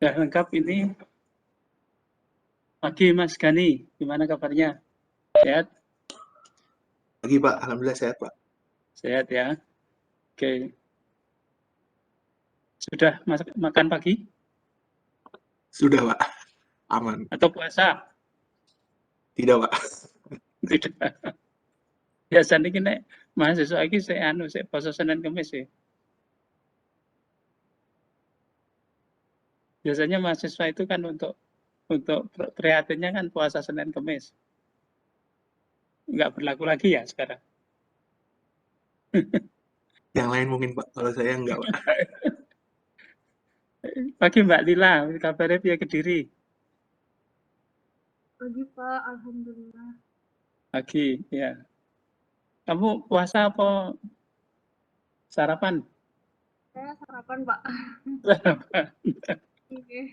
Sudah lengkap ini. Pagi Mas Gani, gimana kabarnya? Sehat? Pagi Pak, alhamdulillah sehat Pak. Sehat ya. Oke. Sudah makan pagi? Sudah Pak, aman. Atau puasa? Tidak Pak. Tidak. Biasanya ini mahasiswa lagi saya puasa Senin Kamis ya. Biasanya mahasiswa itu kan untuk prihatinnya kan puasa Senin Kamis. Nggak berlaku lagi ya sekarang. Yang lain mungkin Pak, kalau saya enggak Pak. Pagi Mbak Lila, kabarnya via Kediri. Pagi Pak, alhamdulillah. Pagi, ya. Kamu puasa apa sarapan? Saya sarapan Pak. Sarapan. Oke.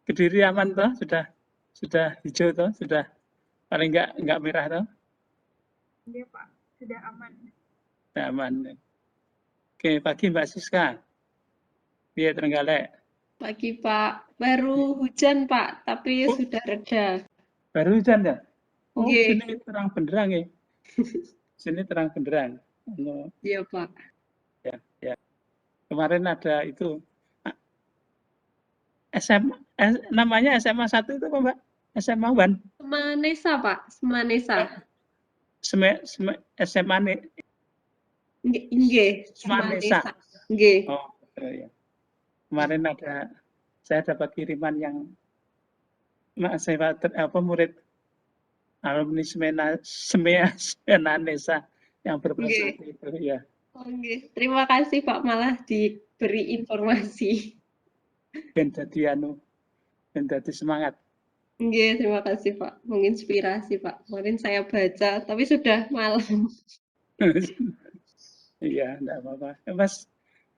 Kediri aman toh? Sudah hijau toh? Sudah paling enggak merah toh? Iya Pak, sudah aman. Sudah aman. Oke, pagi Mbak Siska. Iya, Trenggalek. Pagi Pak, baru hujan Pak, tapi Oh. sudah reda. Baru hujan ya? Oh, Nggih. sini terang benderang ya. Sini terang benderang. Iya Pak. Ya. Kemarin ada itu namanya SMA 1 itu apa Mbak? SMA Wan? Semanesa Pak, Semanesa. SMA nih. Nggih, Semanesa. Semanesa. Nggih. Oh, ya. Kemarin saya dapat kiriman yang murid alumni Semanesa yang berprestasi itu ya. Oh, nggih. Terima kasih Pak, malah diberi informasi. Ben jadi semangat. Nggih, terima kasih Pak. Menginspirasi Pak. Kemarin saya baca, tapi sudah malam. Iya, enggak apa-apa.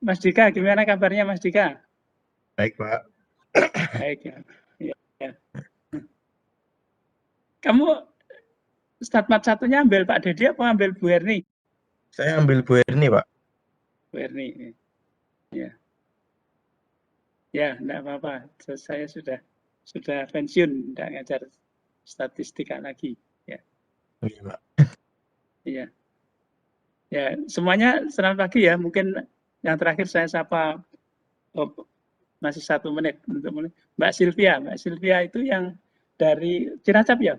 Mas Dika, gimana kabarnya Mas Dika? Baik, Pak. Baik ya. Ya. Kamu Statmat satunya ambil Pak Dedi apa ambil Bu Erni? Saya ambil Bu Erni, Pak. Bu Erni. Ya. Ya, enggak apa-apa. Saya sudah pensiun, enggak ngajar statistika lagi. Ya. Iya, Pak. Iya. Ya, semuanya selamat pagi ya. Mungkin yang terakhir saya sapa masih 1 menit untuk Mbak Sylvia. Mbak Sylvia itu yang dari Cilacap ya?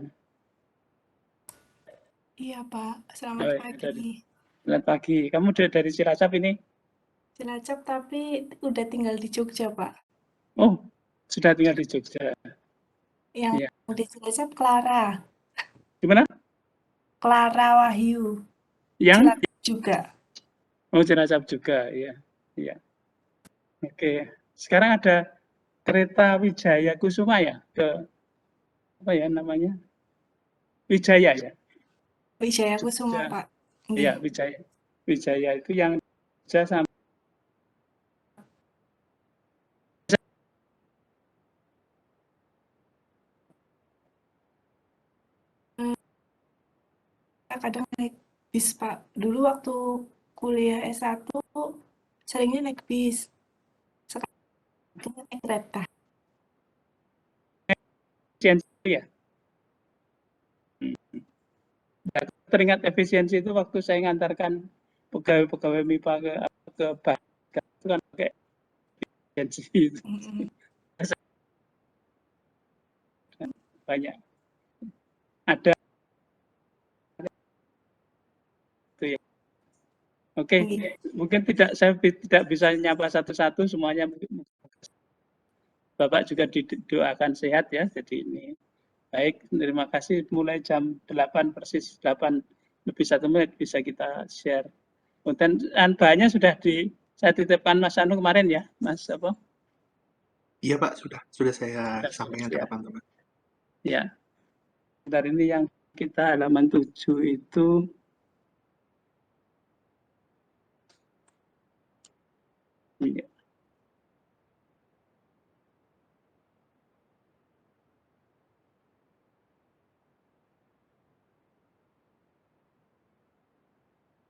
Iya Pak, selamat pagi. Selamat pagi. Kamu dari Cilacap ini? Cilacap tapi udah tinggal di Jogja Pak. Oh, sudah tinggal di Jogja. Yang Ya. di Cilacap Clara. Gimana? Clara Wahyu. Yang? Cilacap juga. Oh, Cilacap juga, ya. Iya. Oke. Sekarang ada kereta Wijaya Kusuma ya? Ke apa ya namanya? Wijaya ya? Wijaya Kusuma, Pak. Iya, Wijaya itu yang Jogja sampai kadang naik bis, Pak. Dulu waktu kuliah S1 seringnya naik bis. Sekarang naik kereta. ya. Teringat efisiensi itu waktu saya ngantarkan pegawai MIPA ke Bangka itu kan pakai efisiensi itu. Banyak. Ada itu ya. Oke, mungkin saya tidak bisa nyapa satu-satu semuanya. Bapak juga didoakan sehat ya. Jadi ini baik, terima kasih. Mulai jam 8 persis 8 lebih 1 menit bisa kita share. Dan bahannya sudah saya titipkan Mas Anu kemarin ya, Mas apa? Iya Pak, sudah saya sampaikan ke teman-teman. Ya. Dari ini yang kita halaman 7 itu ya.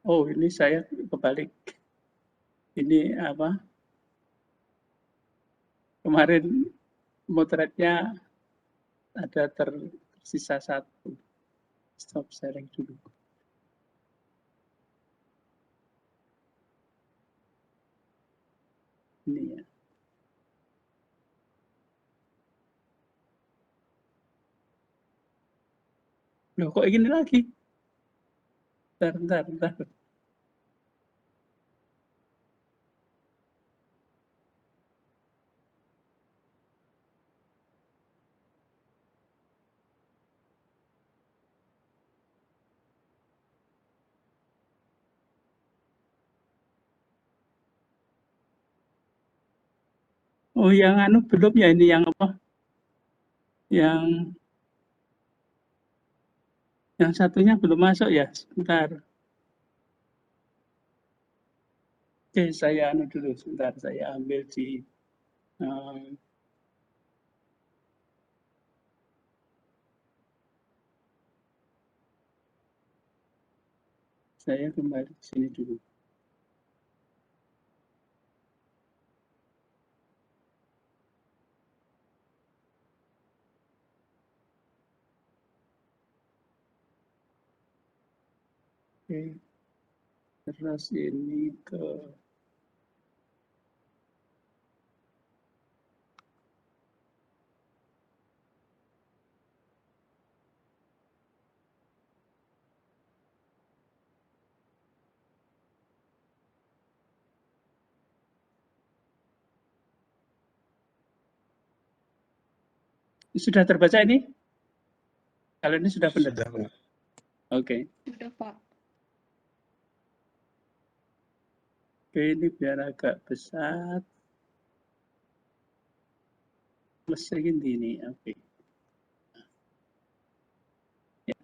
Oh, ini saya kebalik. Ini apa? Kemarin motretnya ada tersisa 1. Stop sharing dulu. Ini ya. Loh, kok gini lagi? Bentar. Oh, yang anu belum ya, ini yang apa? Yang satunya belum masuk ya, sebentar. Oke, saya anu dulu, sebentar, saya ambil di saya kembali ke sini dulu. Oke. Terus ini ke sudah terbaca ini? Kalau ini sudah benar. Sudah, Pak. Oke. Sudah, Pak. Oke, ini biar agak besar. Plus ini, oke. Ya.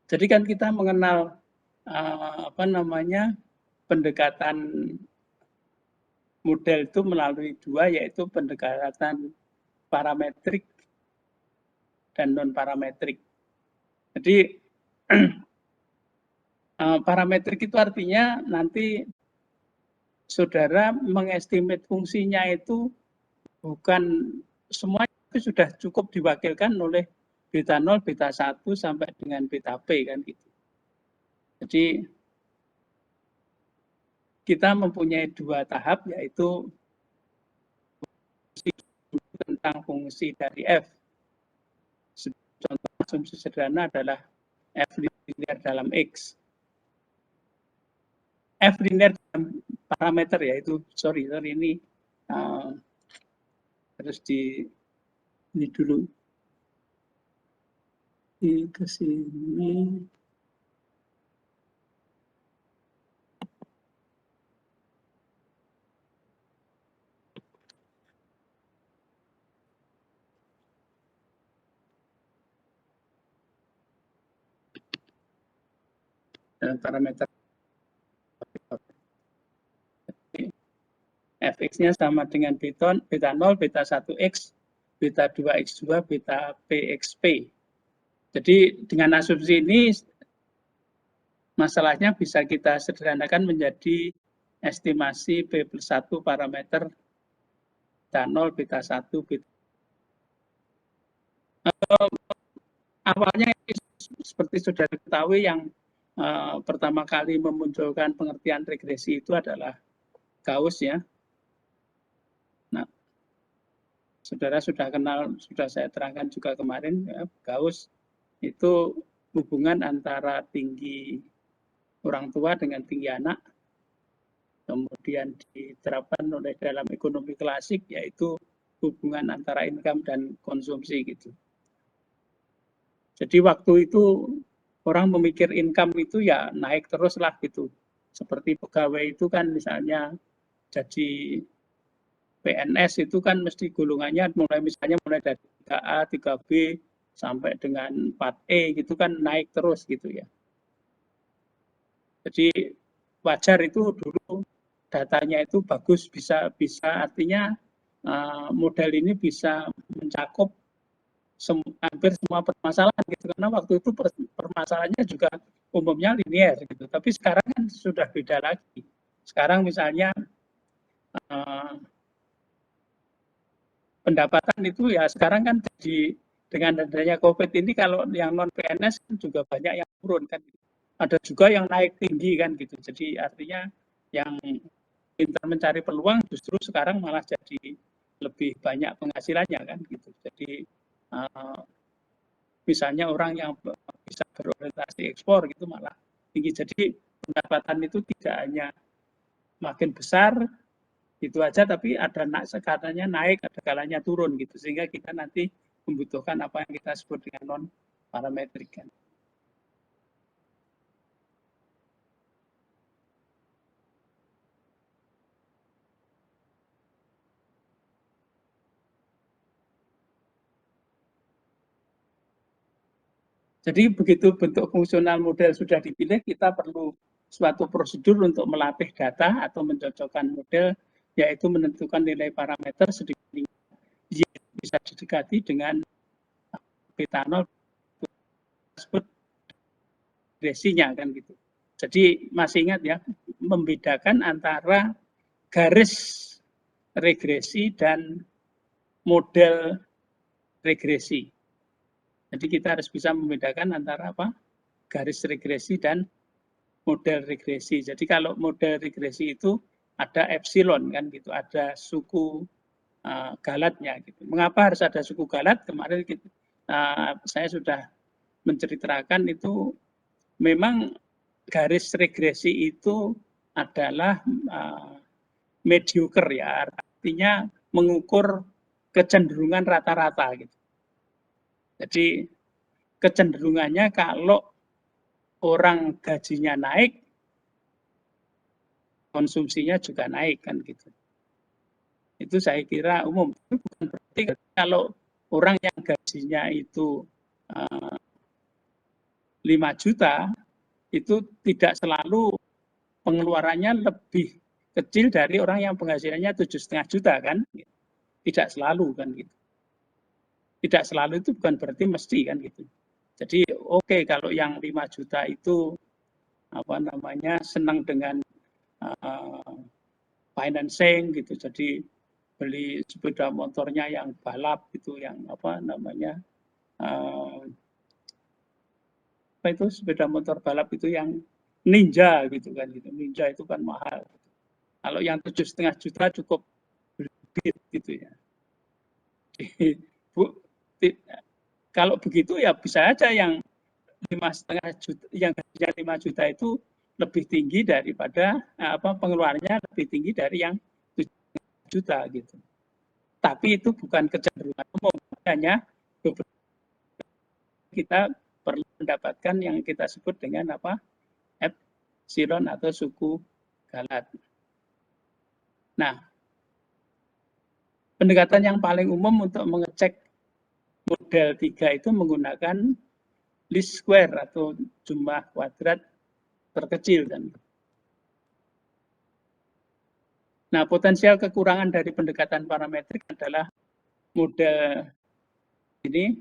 Jadi kan kita mengenal pendekatan model itu melalui 2, yaitu pendekatan parametrik dan non parametrik. Jadi parametrik itu artinya nanti saudara mengestimate fungsinya itu bukan semuanya itu sudah cukup diwakilkan oleh beta 0, beta 1 sampai dengan beta P kan gitu. Jadi kita mempunyai 2 tahap, yaitu tentang fungsi dari F. Contoh asumsi sederhana adalah F linear dalam X. F linear dalam parameter, yaitu sorry ini harus ini dulu ke sini. Dan parameter fx-nya sama dengan beta 0, beta 1x, beta 2x2, beta pxp. Jadi dengan asumsi ini masalahnya bisa kita sederhanakan menjadi estimasi P+1 parameter beta 0, beta 1, beta. Awalnya seperti sudah diketahui yang pertama kali memunculkan pengertian regresi itu adalah Gauss ya. Nah, saudara sudah kenal, sudah saya terangkan juga kemarin, ya, Gauss itu hubungan antara tinggi orang tua dengan tinggi anak, kemudian diterapkan oleh dalam ekonomi klasik, yaitu hubungan antara income dan konsumsi gitu. Jadi waktu itu orang memikir income itu ya naik terus lah gitu. Seperti pegawai itu kan misalnya jadi PNS itu kan mesti golongannya mulai dari 3A, 3B sampai dengan 4E gitu kan naik terus gitu ya. Jadi wajar itu dulu datanya itu bagus, bisa artinya model ini bisa mencakup hampir semua permasalahan gitu, karena waktu itu permasalahannya juga umumnya linear gitu. Tapi sekarang kan sudah beda lagi. Sekarang misalnya pendapatan itu ya sekarang kan jadi dengan adanya COVID ini kalau yang non PNS juga banyak yang turun kan, ada juga yang naik tinggi kan gitu. Jadi artinya yang pintar mencari peluang justru sekarang malah jadi lebih banyak penghasilannya kan gitu. Jadi misalnya orang yang bisa berorientasi ekspor gitu malah tinggi. Jadi pendapatan itu tidak hanya makin besar itu aja, tapi ada kalanya naik, ada kalanya turun gitu, sehingga kita nanti membutuhkan apa yang kita sebut dengan non parametrik kan. Jadi begitu bentuk fungsional model sudah dipilih, kita perlu suatu prosedur untuk melatih data atau mencocokkan model, yaitu menentukan nilai parameter sedikit bisa didekati dengan beta 0 disebut regresinya kan gitu. Jadi masih ingat ya, membedakan antara garis regresi dan model regresi. Jadi kita harus bisa membedakan antara apa? Garis regresi dan model regresi. Jadi kalau model regresi itu ada epsilon kan gitu, ada suku galatnya gitu. Mengapa harus ada suku galat? Kemarin saya sudah menceritakan itu memang garis regresi itu adalah mediocre ya, artinya mengukur kecenderungan rata-rata gitu. Jadi kecenderungannya kalau orang gajinya naik, konsumsinya juga naik kan gitu. Itu saya kira umum. Itu bukan berarti kalau orang yang gajinya itu 5 juta, itu tidak selalu pengeluarannya lebih kecil dari orang yang penghasilannya 7,5 juta kan. Tidak selalu kan gitu. Tidak selalu itu bukan berarti mesti kan gitu. Jadi oke, kalau yang 5 juta itu apa namanya senang dengan financing gitu, jadi beli sepeda motornya yang balap gitu, yang apa namanya apa itu sepeda motor balap itu yang Ninja gitu kan gitu. Ninja itu kan mahal. Kalau yang 7,5 juta cukup beli gitu ya. Kalau begitu ya bisa aja yang 5,5 juta, yang gajinya 5 juta itu lebih tinggi daripada pengeluarannya lebih tinggi dari yang 7 juta gitu. Tapi itu bukan kecenderungan umum, hanya kita perlu mendapatkan yang kita sebut dengan apa? Epsilon atau suku galat. Nah, pendekatan yang paling umum untuk mengecek model 3 itu menggunakan least square atau jumlah kuadrat terkecil kan. Nah, potensial kekurangan dari pendekatan parametrik adalah model ini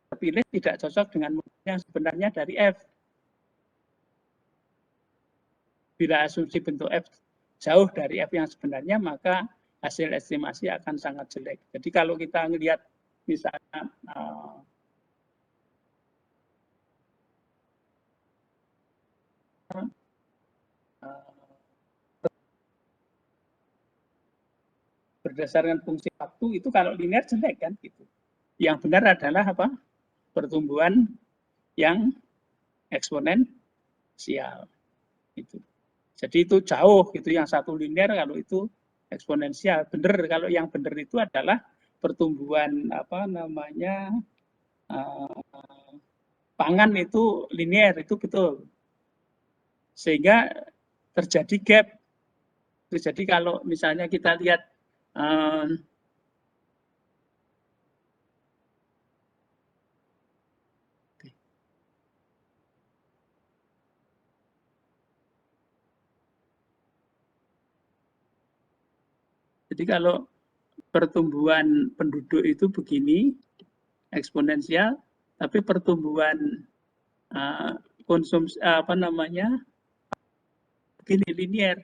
terpilih tidak cocok dengan model yang sebenarnya dari F. Bila asumsi bentuk F jauh dari F yang sebenarnya, maka hasil estimasi akan sangat jelek. Jadi kalau kita melihat misalnya berdasarkan fungsi waktu itu kalau linear jelek kan gitu. Yang benar adalah apa? Pertumbuhan yang eksponensial itu. Jadi itu jauh gitu, yang satu linear, kalau itu eksponensial. Benar, kalau yang benar itu adalah pertumbuhan apa namanya pangan itu linear, itu betul. Sehingga terjadi gap. Jadi kalau misalnya kita lihat jadi kalau pertumbuhan penduduk itu begini, eksponensial, tapi pertumbuhan konsumsi apa namanya begini linear.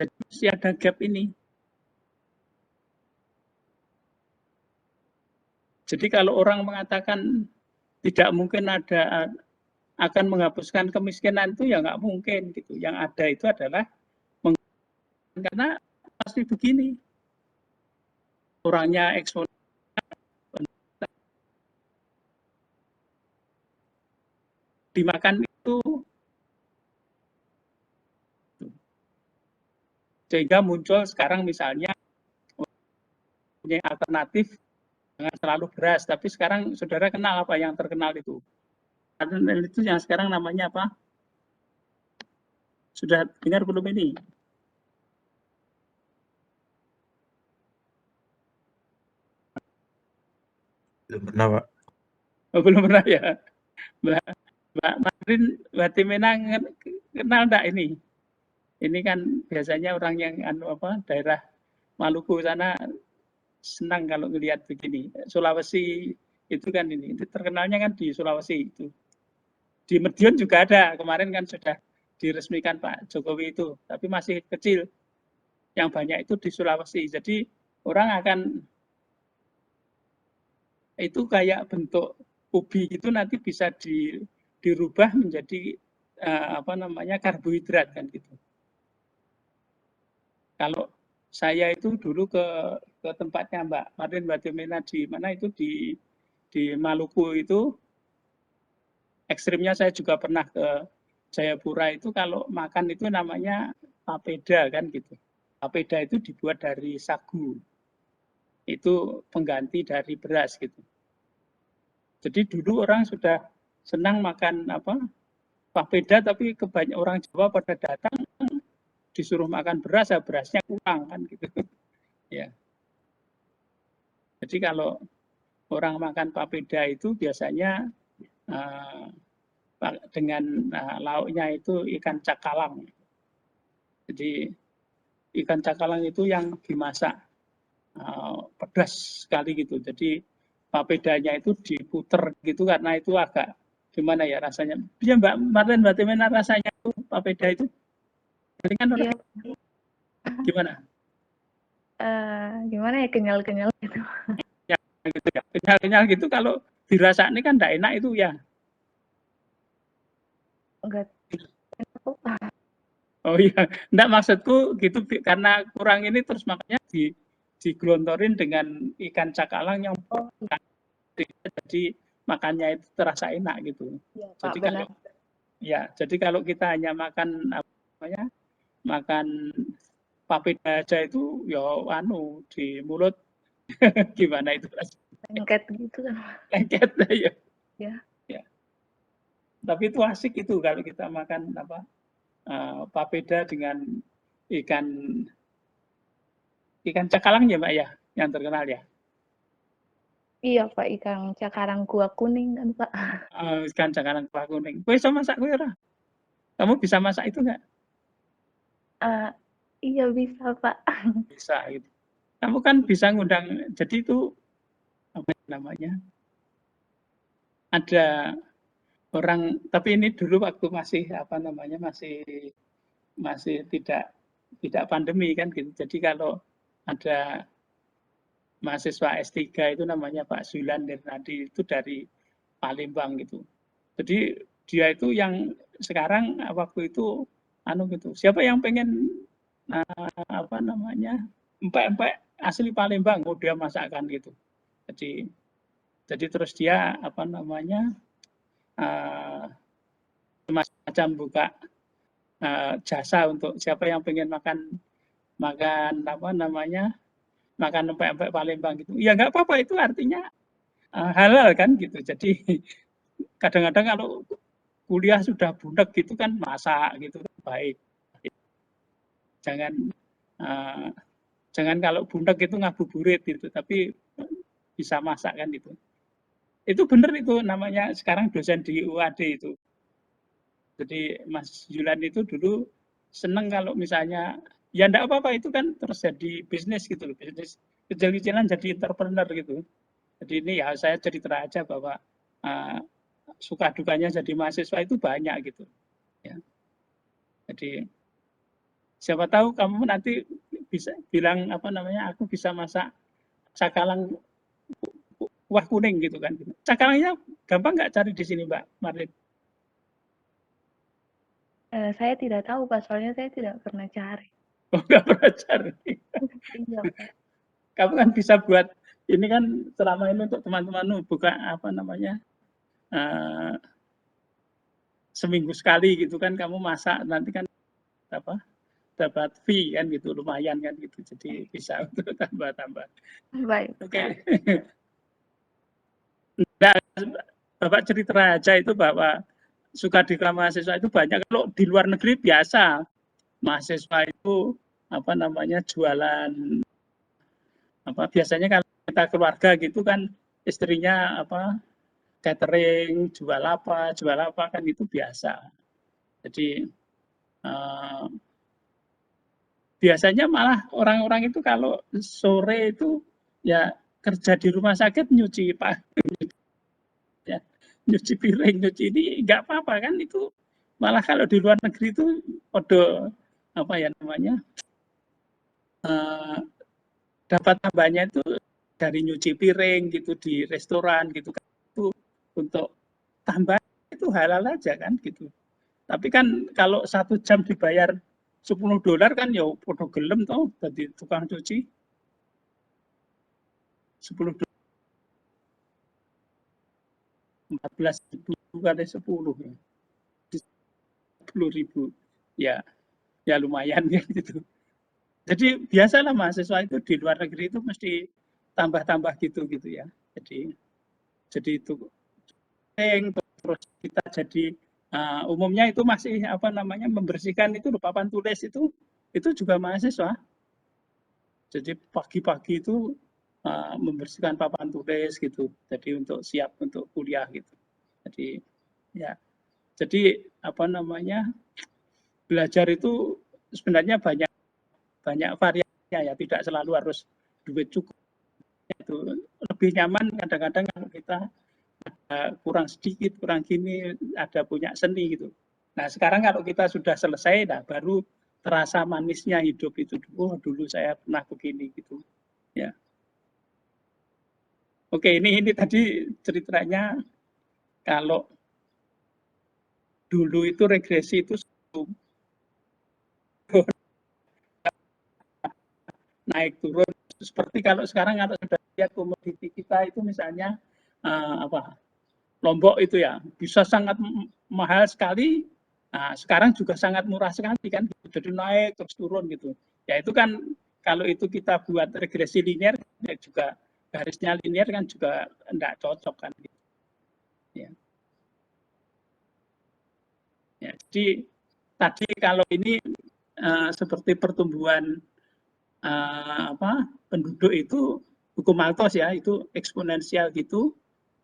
Jadi masih ada gap ini. Jadi kalau orang mengatakan tidak mungkin ada akan menghapuskan kemiskinan itu ya nggak mungkin gitu. Yang ada itu adalah karena pasti begini, orangnya eksponensial dimakan itu sehingga muncul sekarang misalnya punya alternatif jangan selalu beras, tapi sekarang saudara kenal apa yang terkenal itu? Itu yang sekarang namanya apa? Sudah dengar belum ini? Belum pernah, Pak. Oh, belum pernah ya. Mbak Marin, Mbak Timena kenal enggak ini? Ini kan biasanya orang yang daerah Maluku sana senang kalau ngelihat begini. Sulawesi itu kan ini terkenalnya kan di Sulawesi itu. Di Madiun juga ada, kemarin kan sudah diresmikan Pak Jokowi itu, tapi masih kecil. Yang banyak itu di Sulawesi. Jadi orang akan itu kayak bentuk ubi itu nanti bisa dirubah menjadi karbohidrat kan gitu. Kalau saya itu dulu ke tempatnya Mbak Marin, Mbak Timena di mana itu di Maluku itu ekstrimnya. Saya juga pernah ke Jayapura itu kalau makan itu namanya papeda kan gitu. Papeda itu dibuat dari sagu. Itu pengganti dari beras gitu. Jadi dulu orang sudah senang makan papeda, tapi kebanyakan orang Jawa pada datang disuruh makan beras, ya berasnya kurang kan gitu. Ya. Jadi kalau orang makan papeda itu biasanya dengan lauknya itu ikan cakalang. Jadi ikan cakalang itu yang dimasak pedas sekali gitu. Jadi papedanya itu diputer gitu karena itu agak gimana ya rasanya. Ya Mbak Marlen, Mbak Timena rasanya itu papeda itu kan Iya. Gimana? Gimana ya, kenyal-kenyal gitu. Ya, gitu ya. Kenyal-kenyal gitu kalau dirasa ini kan enggak enak itu ya. Enggak enak. Oh iya, enggak maksudku gitu karena kurang ini terus makanya digelontorin dengan ikan cakalang yang jadi makannya itu terasa enak gitu. Ya, Pak, jadi benar. jadi kalau kita hanya makan makan papeda aja itu ya di mulut gimana itu lengket gitu kan. lengket ya. Ya. Tapi itu asik itu kalau kita makan papeda dengan ikan cakalang ya Mbak ya, yang terkenal ya. Iya Pak, ikan cakalang kuah kuning kan Pak. Ikan cakalang kuah kuning. Kowe bisa masak kowe ora? Kamu bisa masak itu enggak? Iya bisa Pak. Bisa gitu. Kamu kan bisa ngundang, jadi itu apa namanya? Ada orang, tapi ini dulu waktu masih masih tidak pandemi kan gitu. Jadi kalau ada mahasiswa S3 itu namanya Pak Zulan Nirnadi itu dari Palembang gitu. Jadi dia itu yang sekarang waktu itu gitu. Siapa yang pengen empek-empek asli Palembang, dia masakkan gitu. Jadi terus dia semacam buka jasa untuk siapa yang pengen makan makan empek-empek Palembang gitu. Ya nggak apa-apa, itu artinya halal kan gitu. Jadi kadang-kadang kalau kuliah sudah bunek gitu kan masak gitu kan baik. Jangan kalau bunek itu ngabuburit gitu, tapi bisa masak kan gitu. Itu benar itu namanya sekarang dosen di UAD itu. Jadi Mas Yulan itu dulu seneng kalau misalnya ya enggak apa-apa itu kan terus jadi bisnis gitu loh, bisnis kecil-kecilan jadi entrepreneur gitu. Jadi ini ya saya cerita aja bahwa suka dukanya jadi mahasiswa itu banyak gitu. Ya. Jadi siapa tahu kamu nanti bisa bilang aku bisa masak cakalang kuah kuning gitu kan. Cakarannya gampang nggak cari di sini Mbak Marlin? Saya tidak tahu Pak, soalnya saya tidak pernah cari. Oh, nggak pernah cari. Iya Pak. Kamu kan bisa buat ini kan selama ini untuk teman-teman buka apa namanya seminggu sekali gitu kan kamu masak nanti kan apa dapat fee kan gitu lumayan kan gitu jadi bisa untuk tambah-tambah. Baik. Oke. Nah, Bapak cerita aja itu bahwa suka duka mahasiswa itu banyak. Kalau di luar negeri biasa mahasiswa itu apa namanya jualan apa biasanya kalau kita keluarga gitu kan istrinya apa catering jual apa kan itu biasa. Jadi biasanya malah orang-orang itu kalau sore itu ya kerja di rumah sakit nyuci ya, nyuci piring, nyuci ini nggak apa-apa kan itu malah kalau di luar negeri itu podo apa ya namanya dapat tambahnya itu dari nyuci piring gitu di restoran gitu kan itu untuk tambah itu halal aja kan gitu. Tapi kan kalau 1 jam dibayar $10 kan ya podo gelem toh jadi tukang cuci. $10 14.000 kali 10 ya. 10.000 ya ya lumayan ya gitu. Jadi biasalah mahasiswa itu di luar negeri itu mesti tambah-tambah gitu ya. Jadi itu terus kita jadi umumnya itu masih apa namanya membersihkan itu papan tulis itu juga mahasiswa. Jadi pagi-pagi itu membersihkan papan tulis gitu. Jadi untuk siap untuk kuliah gitu. Jadi ya. Jadi apa namanya? Belajar itu sebenarnya banyak variasinya ya, tidak selalu harus duit cukup. Itu lebih nyaman kadang-kadang kalau kita ada kurang sedikit, kurang gini, ada punya seni gitu. Nah sekarang kalau kita sudah selesai, nah baru terasa manisnya hidup itu. Oh dulu saya pernah begini gitu. Ya. Oke ini tadi ceritanya kalau dulu itu regresi itu naik turun seperti kalau sekarang kalau sudah lihat komoditi kita itu misalnya apa Lombok itu ya bisa sangat mahal sekali. Nah, sekarang juga sangat murah sekali kan, jadi naik terus turun gitu. Ya itu kan kalau itu kita buat regresi linear ya juga garisnya linear kan juga enggak cocok kan. Gitu. Ya. Ya, jadi tadi kalau ini seperti pertumbuhan apa penduduk itu hukum Malthus ya itu eksponensial gitu.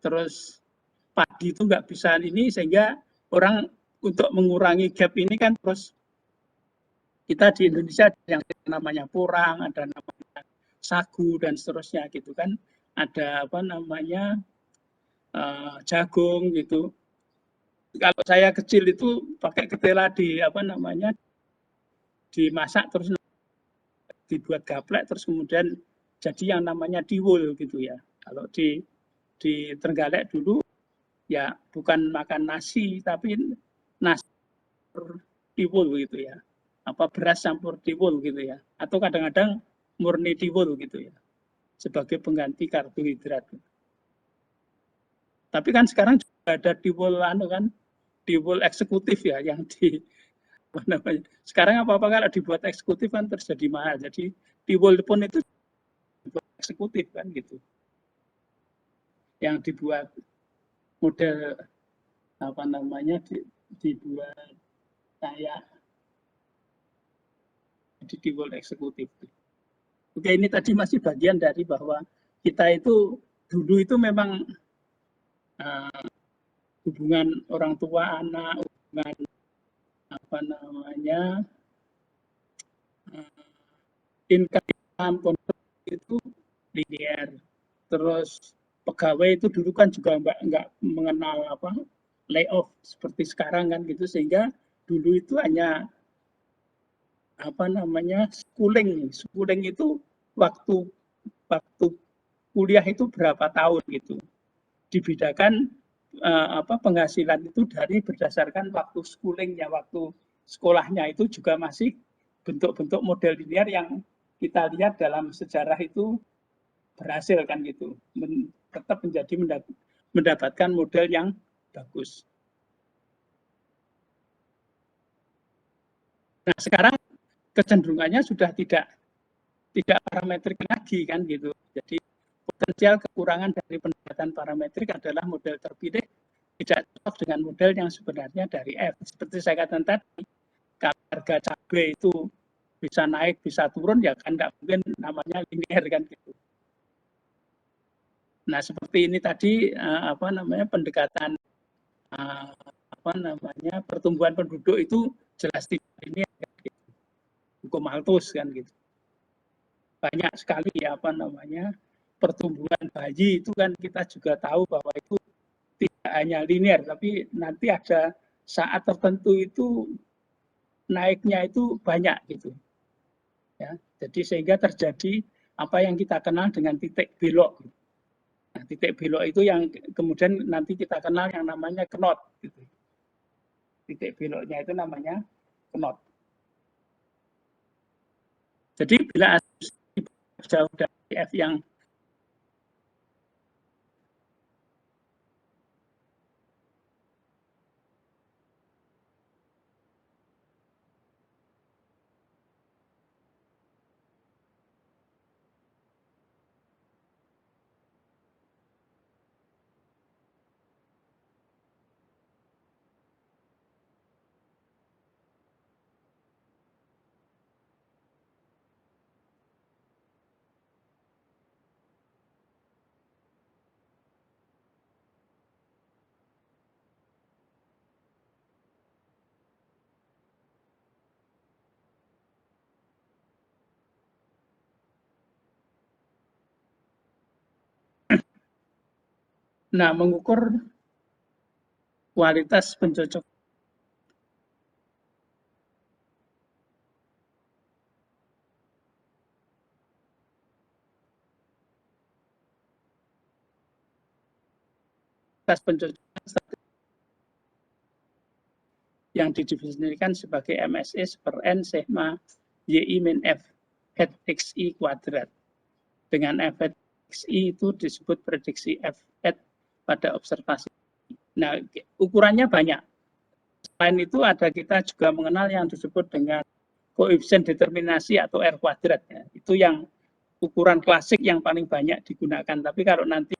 Terus padi itu nggak bisa ini sehingga orang untuk mengurangi gap ini kan terus kita di Indonesia ada yang namanya porang, ada namanya sagu dan seterusnya gitu kan, ada apa namanya jagung gitu. Kalau saya kecil itu pakai ketela di apa namanya dimasak terus dibuat gaplek terus kemudian jadi yang namanya diwul gitu ya. Kalau di Trenggalek dulu ya bukan makan nasi tapi nasi tiwul gitu ya apa beras campur tiwul gitu ya atau kadang-kadang murni tiwul gitu ya sebagai pengganti karbohidrat tapi kan sekarang juga ada tiwul kan tiwul eksekutif ya yang di apa namanya sekarang apa-apa kalau dibuat eksekutif kan terjadi mahal jadi tiwul pun itu dibuat eksekutif kan gitu yang dibuat model apa namanya dibuat kayak di tiwul eksekutif. Oke ini tadi masih bagian dari bahwa kita itu dulu itu memang hubungan orang tua anak hubungan apa namanya income itu linear terus pegawai itu dulu kan juga nggak mengenal apa layoff seperti sekarang kan gitu sehingga dulu itu hanya apa namanya schooling itu waktu kuliah itu berapa tahun gitu. Dibedakan penghasilan itu dari berdasarkan waktu schoolingnya, waktu sekolahnya itu juga masih bentuk-bentuk model linear yang kita lihat dalam sejarah itu berhasil kan gitu, tetap mendapatkan model yang bagus. Nah sekarang kecenderungannya sudah tidak parametrik lagi kan gitu. Jadi potensial kekurangan dari pendekatan parametrik adalah model terpilih tidak cocok dengan model yang sebenarnya dari F. Seperti saya katakan tadi, kalau harga cabai itu bisa naik, bisa turun, ya kan tidak mungkin namanya linear kan gitu. Nah seperti ini tadi pendekatan pertumbuhan penduduk itu jelas tidak linear kan gitu. Hukum Malthus kan gitu. Banyak sekali pertumbuhan bayi itu kan kita juga tahu bahwa itu tidak hanya linear, tapi nanti ada saat tertentu itu naiknya itu banyak gitu. Ya, jadi sehingga terjadi apa yang kita kenal dengan titik belok. Nah, titik belok itu yang kemudian nanti kita kenal yang namanya knot. Gitu. Titik beloknya itu namanya knot. Jadi bila jauh dari F yang mengukur kualitas pencocok yang didefinisikan sebagai MSE per N sigma YI min F hat XI kuadrat. Dengan F hat XI itu disebut prediksi F hat pada observasi. Nah, ukurannya banyak. Selain itu ada kita juga mengenal yang disebut dengan koefisien determinasi atau R kuadrat. Ya. Itu yang ukuran klasik yang paling banyak digunakan. Tapi kalau nanti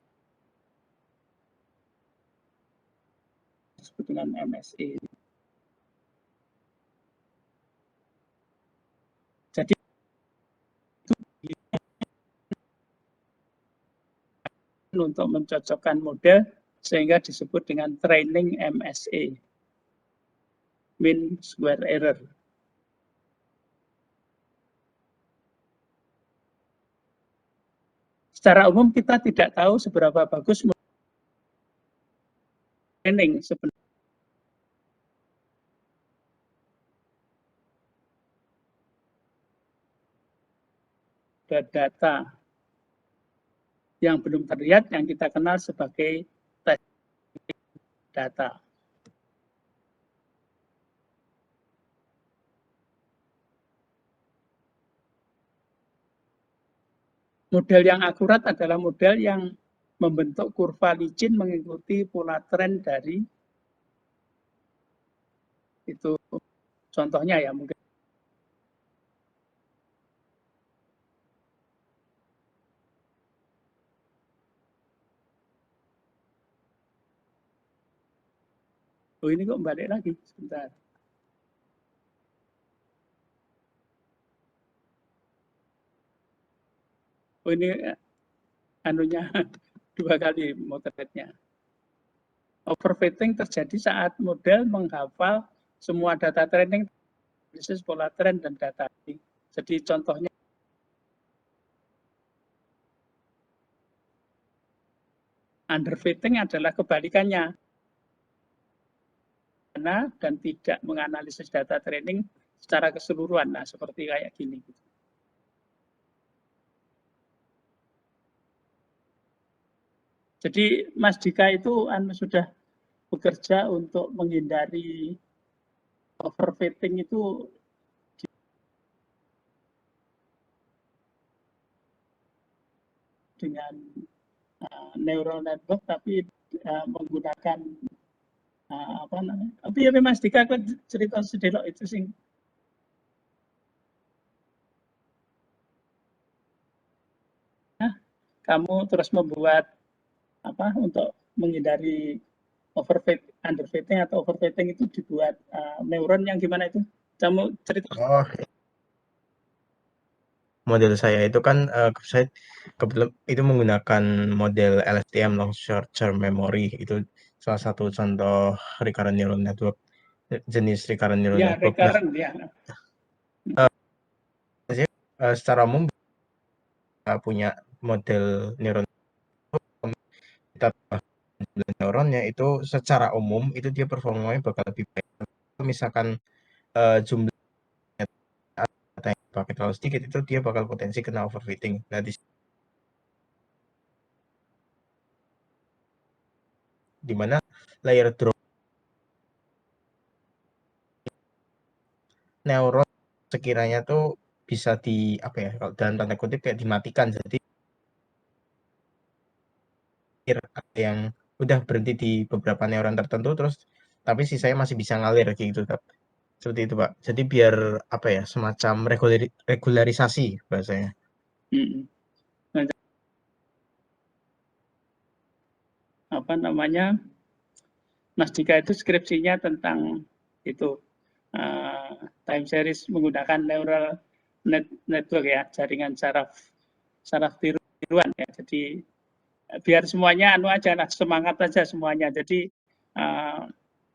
disebut dengan MSE. Jadi untuk mencocokkan model sehingga disebut dengan training MSE, mean square error. Secara umum kita tidak tahu seberapa bagus training sebenarnya. Data yang belum terlihat yang kita kenal sebagai data. Model yang akurat adalah model yang membentuk kurva licin mengikuti pola tren dari itu. Contohnya ya mungkin oh ini kok balik lagi sebentar. Oh ini anunya 2 kali motretnya. Overfitting terjadi saat model menghafal semua data training, analisis pola tren dan data. Jadi contohnya underfitting adalah kebalikannya. Dan tidak menganalisis data training secara keseluruhan. Nah, seperti kayak gini. Jadi Mas Dika itu sudah bekerja untuk menghindari overfitting itu dengan neural network, tapi menggunakan apa namanya? Tapi ya Mas Dika kan cerita sedelok itu sing kamu terus membuat apa untuk menghindari overfit, underfitting atau overfitting itu dibuat neuron yang gimana itu? Kamu cerita. Oh, model saya itu kan saya kebetulan itu menggunakan model LSTM, long short term memory. Itu salah satu contoh recurrent neural network, jenis recurrent neural Ya, network. Nah, recurrent ya. secara umum punya model neuron kita neuronnya itu secara umum itu dia performanya bakal lebih baik. Misalkan jumlah data yang pakai terlalu sedikit itu dia bakal potensi kena overfitting. Nah, di mana layer drop neuron sekiranya tuh bisa di apa ya, kalau dalam tanda kutip kayak dimatikan, jadi ada yang udah berhenti di beberapa neuron tertentu terus tapi sisanya masih bisa ngalir kayak gitu, seperti itu Pak. Jadi biar apa ya, semacam regularisasi bahasanya. Apa namanya, Mas Dika itu skripsinya tentang itu time series menggunakan neural network ya, jaringan saraf tiruan ya. Jadi biar semuanya aja lah, semangat aja semuanya. Jadi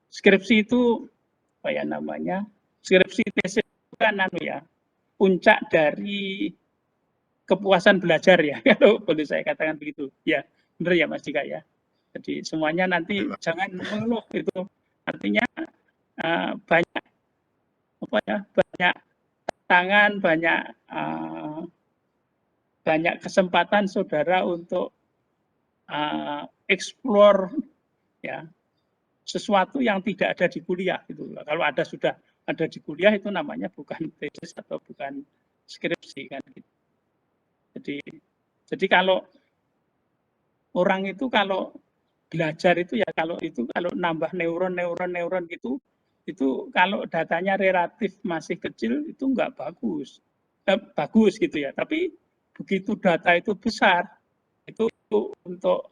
skripsi itu apa ya namanya, skripsi tesis kan ya puncak dari kepuasan belajar ya, kalau boleh saya katakan begitu ya. Benar ya Mas Dika ya. Jadi semuanya nanti jangan mengeluh, itu artinya banyak apa ya, banyak tangan, banyak kesempatan saudara untuk explore ya sesuatu yang tidak ada di kuliah gitu. Kalau sudah ada di kuliah itu namanya bukan tesis atau bukan skripsi kan gitu. Jadi kalau orang itu kalau belajar itu ya kalau nambah neuron gitu, itu kalau datanya relatif masih kecil itu nggak bagus. Bagus gitu ya, tapi begitu data itu besar, itu untuk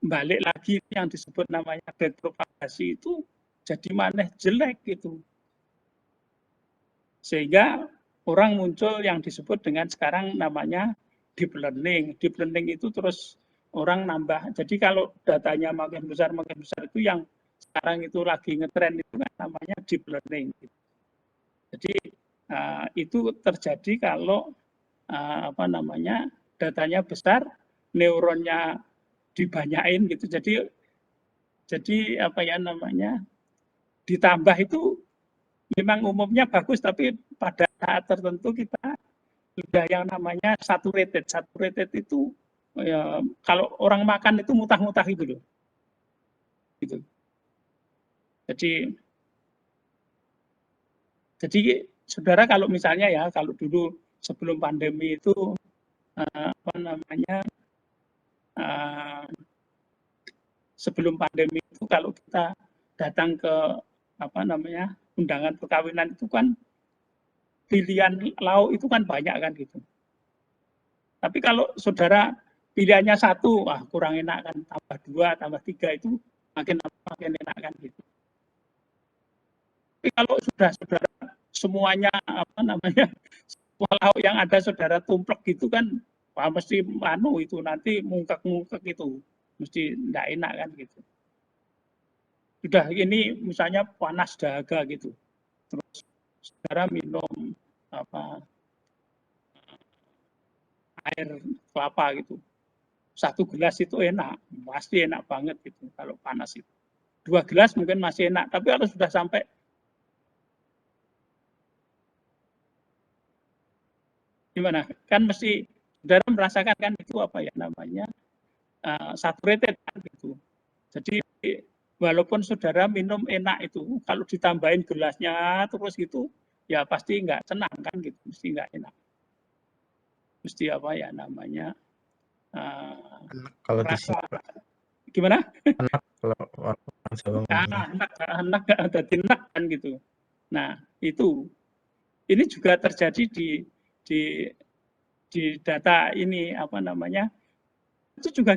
balik lagi yang disebut namanya backpropagasi itu jadi maneh jelek gitu. Sehingga orang muncul yang disebut dengan sekarang namanya deep learning. Deep learning itu terus orang nambah. Jadi kalau datanya makin besar itu yang sekarang itu lagi ngetren itu kan namanya deep learning. Jadi itu terjadi kalau apa namanya, datanya besar, neuronnya dibanyain gitu. Jadi apa ya namanya, ditambah itu memang umumnya bagus, tapi pada saat tertentu kita sudah yang namanya saturated. Saturated itu ya, kalau orang makan itu mutah-mutah gitu loh. Gitu. Jadi saudara kalau misalnya ya, kalau dulu sebelum pandemi itu apa namanya, sebelum pandemi itu kalau kita datang ke apa namanya, undangan perkawinan itu kan pilihan lauk itu kan banyak kan gitu. Tapi kalau saudara pilihannya satu, wah kurang enak kan, tambah 2, tambah 3 itu makin enak kan gitu. Tapi kalau sudah saudara semuanya apa namanya, semua lauk yang ada saudara tumplek gitu kan, wah mesti itu nanti mungkek-mungkek itu, mesti enggak enak kan gitu. Sudah ini misalnya panas dahaga gitu, terus saudara minum apa air kelapa gitu, 1 gelas itu enak, pasti enak banget gitu kalau panas itu. 2 gelas mungkin masih enak, tapi kalau sudah sampai gimana? Kan mesti saudara merasakan kan itu apa ya namanya, saturated kan gitu. Jadi walaupun saudara minum enak itu, kalau ditambahin gelasnya terus gitu, ya pasti nggak senang kan gitu, mesti nggak enak. Mesti apa ya namanya, Kalau di rasa sini Pak, gimana? enak kalau orang Jawa ngomongnya. Enak ada enak kan gitu. Nah itu ini juga terjadi di data ini apa namanya, itu juga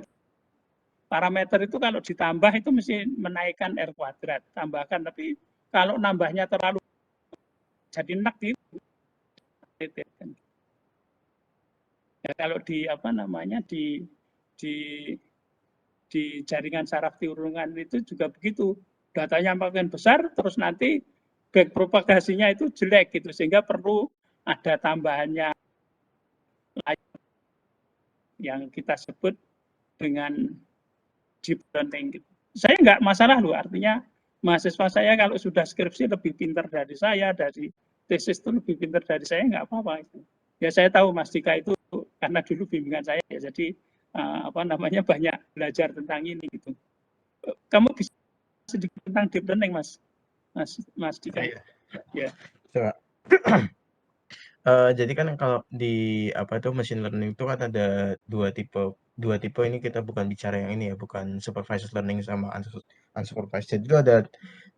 parameter itu kalau ditambah itu mesti menaikkan R kuadrat, tambahkan, tapi kalau nambahnya terlalu jadi enak gitu. Ya, kalau di apa namanya di jaringan saraf tiurungan itu juga begitu, datanya makin besar terus nanti back propagasinya itu jelek gitu, sehingga perlu ada tambahannya yang kita sebut dengan deep learning gitu. Saya nggak masalah loh, artinya mahasiswa saya kalau sudah skripsi lebih pintar dari saya, dari tesis itu lebih pintar dari saya, nggak apa-apa itu. Ya saya tahu Mas Dika itu karena dulu bimbingan saya ya, jadi apa namanya banyak belajar tentang ini gitu. Kamu bisa sedikit tentang deep learning Mas Dika? Ya. Coba. Jadi kan kalau di apa itu machine learning itu kan ada dua tipe ini, kita bukan bicara yang ini ya, bukan supervised learning sama unsupervised. Jadi itu ada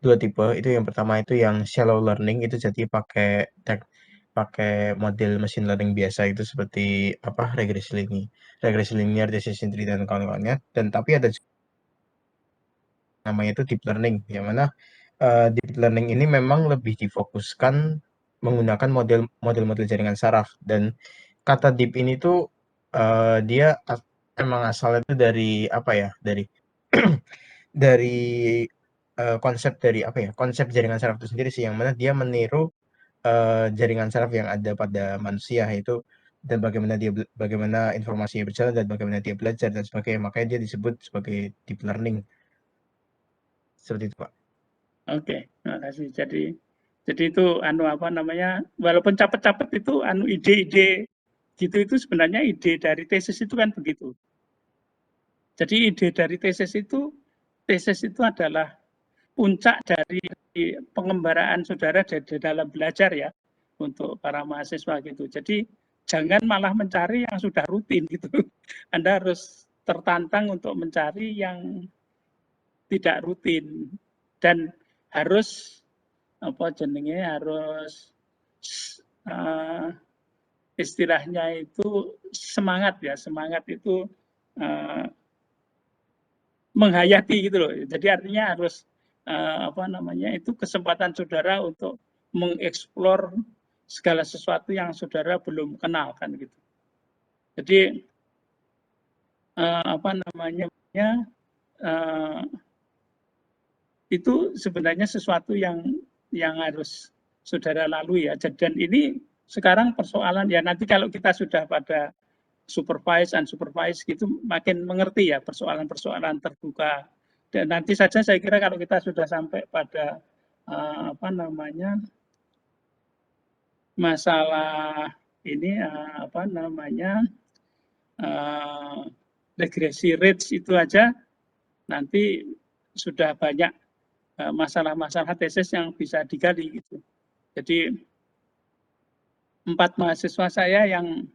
dua tipe. Itu yang pertama itu yang shallow learning, itu jadi pakai model machine learning biasa, itu seperti apa, regresi linear, decision tree dan kawan-kawannya. Dan tapi ada namanya itu deep learning, yang mana deep learning ini memang lebih difokuskan menggunakan model jaringan saraf. Dan kata deep ini tuh dia emang asalnya itu dari apa ya, dari dari konsep dari apa ya, konsep jaringan saraf itu sendiri sih, yang mana dia meniru jaringan saraf yang ada pada manusia, itu dan bagaimana informasinya berjalan dan bagaimana dia belajar dan sebagainya, makanya dia disebut sebagai deep learning. Seperti itu Pak. Oke, terima kasih. Jadi itu apa namanya, walaupun capek-capek itu ide-ide gitu, itu sebenarnya ide dari tesis itu kan begitu. Jadi ide dari tesis itu adalah puncak dari pengembaraan saudara di dalam belajar ya, untuk para mahasiswa gitu. Jadi jangan malah mencari yang sudah rutin gitu. Anda harus tertantang untuk mencari yang tidak rutin dan harus apa jenenge, harus istilahnya itu semangat ya, semangat itu menghayati gitu loh. Jadi artinya harus apa namanya itu kesempatan saudara untuk mengeksplor segala sesuatu yang saudara belum kenal kan gitu. Jadi apa namanya itu sebenarnya sesuatu yang harus saudara lalui ya. Dan ini sekarang persoalan ya, nanti kalau kita sudah pada supervise, unsupervised gitu, makin mengerti ya persoalan-persoalan terbuka. Dan nanti saja saya kira kalau kita sudah sampai pada apa namanya masalah ini apa namanya regresi rates itu aja, nanti sudah banyak masalah-masalah tesis yang bisa digali gitu. Jadi 4 mahasiswa saya yang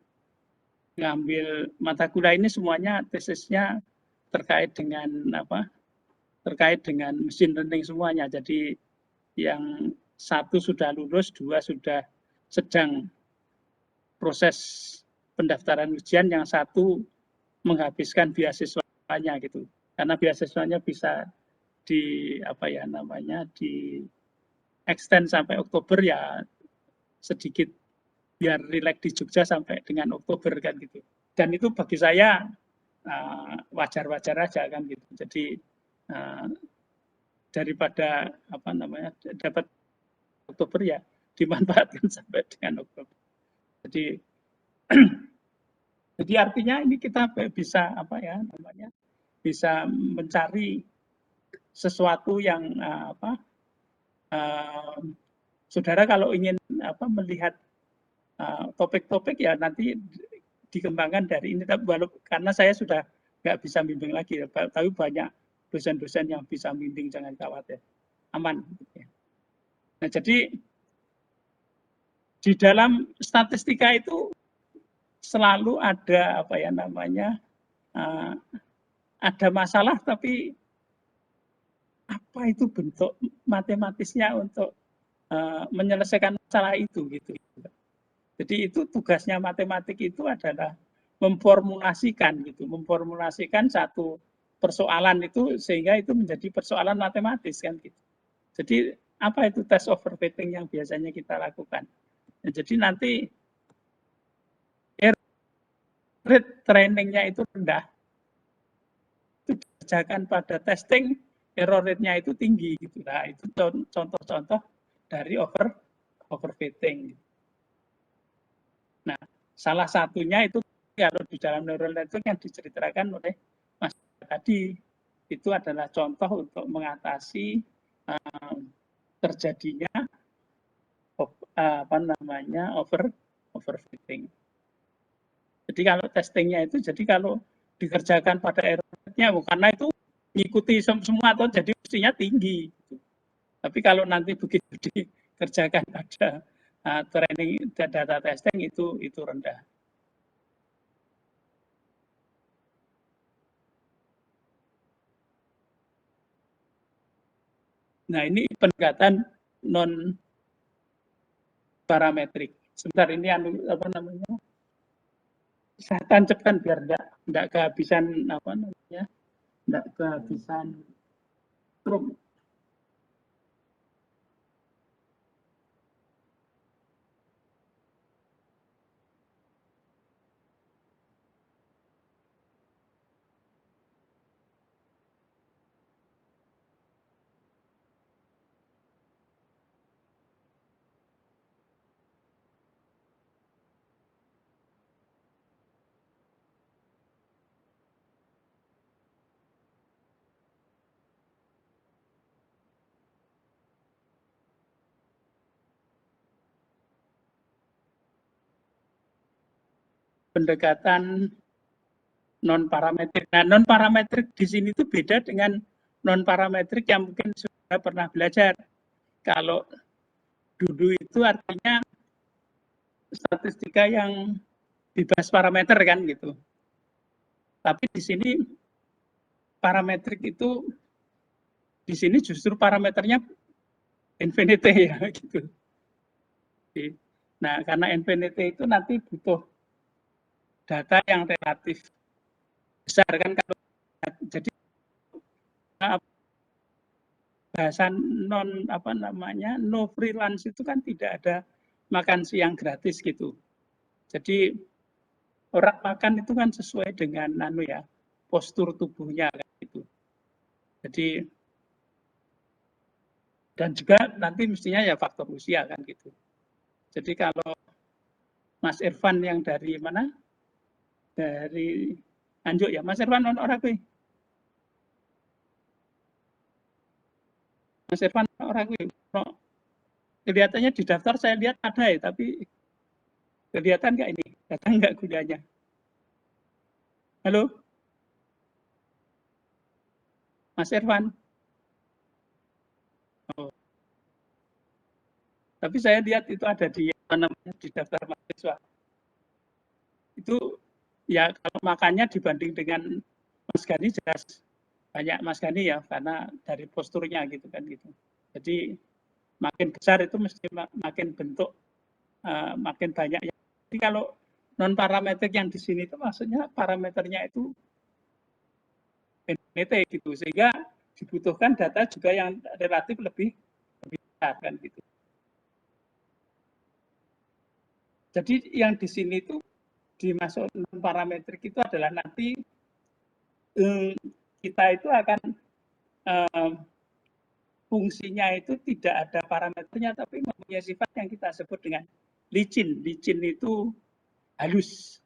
ngambil mata kuliah ini semuanya tesisnya terkait dengan apa? Terkait dengan machine learning semuanya. Jadi yang 1 sudah lulus, 2 sudah sedang proses pendaftaran ujian, yang 1 menghabiskan beasiswanya gitu. Karena beasiswanya bisa di apa ya namanya di extend sampai Oktober ya, sedikit biar rileks di Jogja sampai dengan Oktober kan gitu. Dan itu bagi saya wajar-wajar aja kan gitu. Jadi daripada apa namanya dapat Oktober ya dimanfaatkan sampai dengan Oktober. Jadi jadi artinya ini kita bisa apa ya namanya bisa mencari sesuatu yang apa saudara kalau ingin apa melihat topik-topik ya nanti dikembangkan dari ini, karena saya sudah nggak bisa bimbing lagi, tapi banyak dosen-dosen yang bisa bimbing, jangan khawatir, aman. Nah, jadi di dalam statistika itu selalu ada apa ya namanya, ada masalah, tapi apa itu bentuk matematisnya untuk menyelesaikan masalah itu gitu. Jadi itu tugasnya matematik itu adalah memformulasikan gitu, memformulasikan satu persoalan itu sehingga itu menjadi persoalan matematis kan gitu. Jadi apa itu test overfitting yang biasanya kita lakukan? Nah, jadi nanti error rate trainingnya itu rendah, itu dikerjakan pada testing, error rate-nya itu tinggi gitu. Nah, itu contoh-contoh dari overfitting. Nah, salah satunya itu kalau di dalam neural network yang diceritakan oleh Mas tadi, itu adalah contoh untuk mengatasi terjadinya apa namanya overfitting. Jadi kalau testingnya itu, jadi kalau dikerjakan pada error-nya, karena itu mengikuti semua atau jadi mestinya tinggi. Tapi kalau nanti begitu dikerjakan pada training data testing itu rendah. Nah, ini pendekatan non parametrik. Sebentar, ini apa namanya? Saya tancapkan biar enggak kehabisan apa namanya? Enggak kehabisan strum. Pendekatan non parametrik. Nah, non parametrik di sini itu beda dengan non parametrik yang mungkin sudah pernah belajar. Kalau dulu itu artinya statistika yang bebas parameter kan gitu. Tapi di sini parametrik itu di sini justru parameternya infinity ya gitu. Nah, karena infinity itu nanti butuh data yang relatif besar kan, kalau jadi bahasan non apa namanya no freelance itu kan tidak ada makan siang gratis gitu. Jadi orang makan itu kan sesuai dengan postur tubuhnya kan gitu. Jadi dan juga nanti mestinya ya faktor usia kan gitu. Jadi kalau Mas Irfan yang dari mana? Dari Anjuk ya, Mas Irfan orang kuwi. Mas Irfan orang kuwi. Kelihatannya di daftar saya lihat ada ya, tapi kelihatan nggak ini? Datang nggak kuliahnya? Halo? Mas Irfan? Oh. Tapi saya lihat itu ada di daftar mahasiswa. Itu ya kalau makannya dibanding dengan Mas Gani jelas banyak Mas Gani ya, karena dari posturnya gitu kan gitu. Jadi makin besar itu mesti makin bentuk makin banyak. Jadi kalau non parametrik yang di sini itu maksudnya parameternya itu infinity gitu, sehingga dibutuhkan data juga yang relatif lebih besar kan gitu. Jadi yang di sini itu dimasuk non parametrik itu adalah nanti kita itu akan fungsinya itu tidak ada parameternya, tapi mempunyai sifat yang kita sebut dengan licin. Licin itu halus,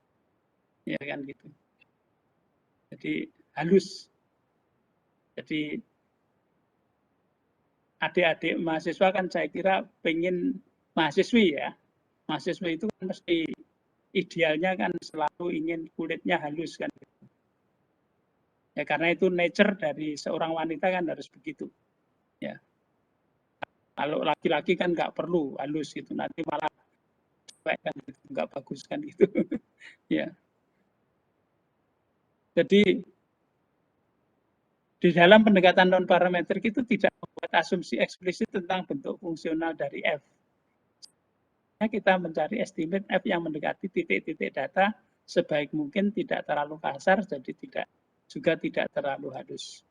ya kan gitu. Jadi halus. Jadi adik-adik mahasiswa kan saya kira pengen mahasiswi ya. Mahasiswi itu kan mesti idealnya kan selalu ingin kulitnya halus kan. Ya karena itu nature dari seorang wanita kan harus begitu. Ya. Kalau laki-laki kan nggak perlu halus gitu, nanti malah kan gitu, nggak bagus kan gitu. Ya. Jadi di dalam pendekatan non parametrik itu tidak membuat asumsi eksplisit tentang bentuk fungsional dari F. Kita mencari estimate F yang mendekati titik-titik data sebaik mungkin, tidak terlalu kasar, jadi juga tidak terlalu halus.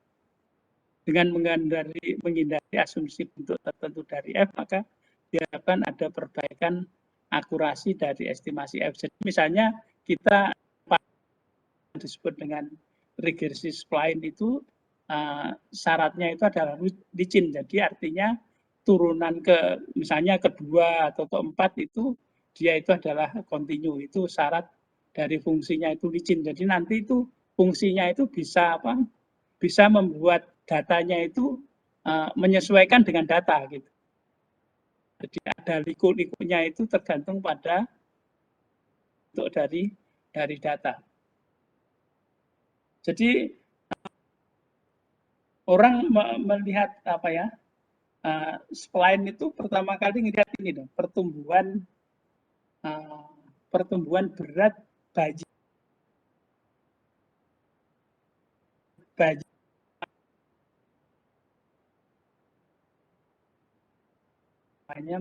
Dengan menghindari asumsi bentuk tertentu dari F, maka diharapkan ada perbaikan akurasi dari estimasi F. Jadi misalnya kita disebut dengan regresi spline itu syaratnya itu adalah licin. Jadi artinya turunan ke misalnya kedua atau keempat itu dia itu adalah kontinu. Itu syarat dari fungsinya itu licin. Jadi nanti itu fungsinya itu bisa bisa membuat datanya itu menyesuaikan dengan data gitu. Jadi ada liku-likunya itu tergantung pada bentuk dari data. Jadi orang melihat apa ya, spline itu pertama kali ngelihat ini dong, pertumbuhan berat bayi hanya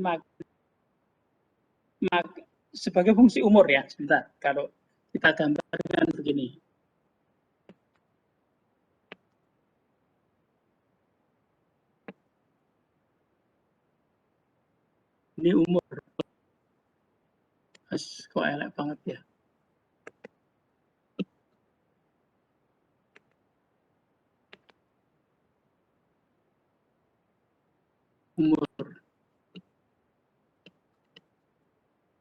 sebagai fungsi umur ya. Sebentar, kalau kita gambarkan begini. Ini umur. Kok elek banget ya. Umur.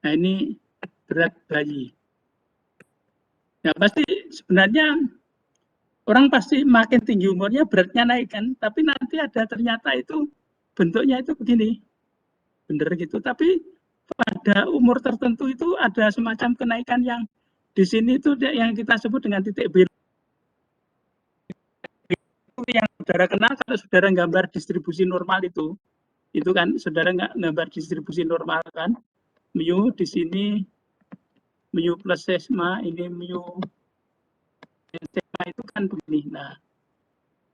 Nah ini berat bayi. Ya pasti sebenarnya orang pasti makin tinggi umurnya beratnya naik kan, tapi nanti ada ternyata itu bentuknya itu begini, bener gitu. Tapi pada umur tertentu itu ada semacam kenaikan yang di sini itu yang kita sebut dengan titik biru. Itu yang saudara kenal kalau saudara gambar distribusi normal itu kan saudara nggak gambar distribusi normal kan, mu di sini mu plus sigma, ini mu sigma itu kan begini. Nah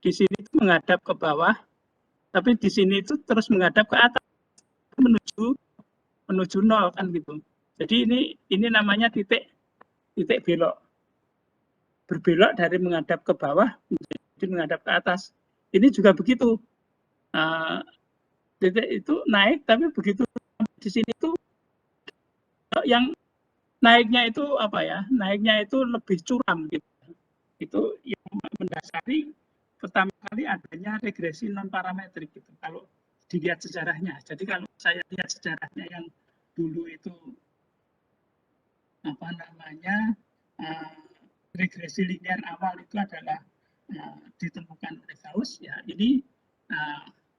di sini itu menghadap ke bawah, tapi di sini itu terus menghadap ke atas menuju nol kan gitu. Jadi ini namanya titik belok, berbelok dari menghadap ke bawah menjadi menghadap ke atas. Ini juga begitu, titik itu naik, tapi begitu di sini itu yang naiknya itu apa ya? Naiknya itu lebih curam gitu. Itu yang mendasari pertama kali adanya regresi non parametrik gitu. Kalau dilihat sejarahnya. Jadi kalau saya lihat sejarahnya yang dulu itu apa namanya regresi linear awal itu adalah ditemukan oleh Gauss ya, ini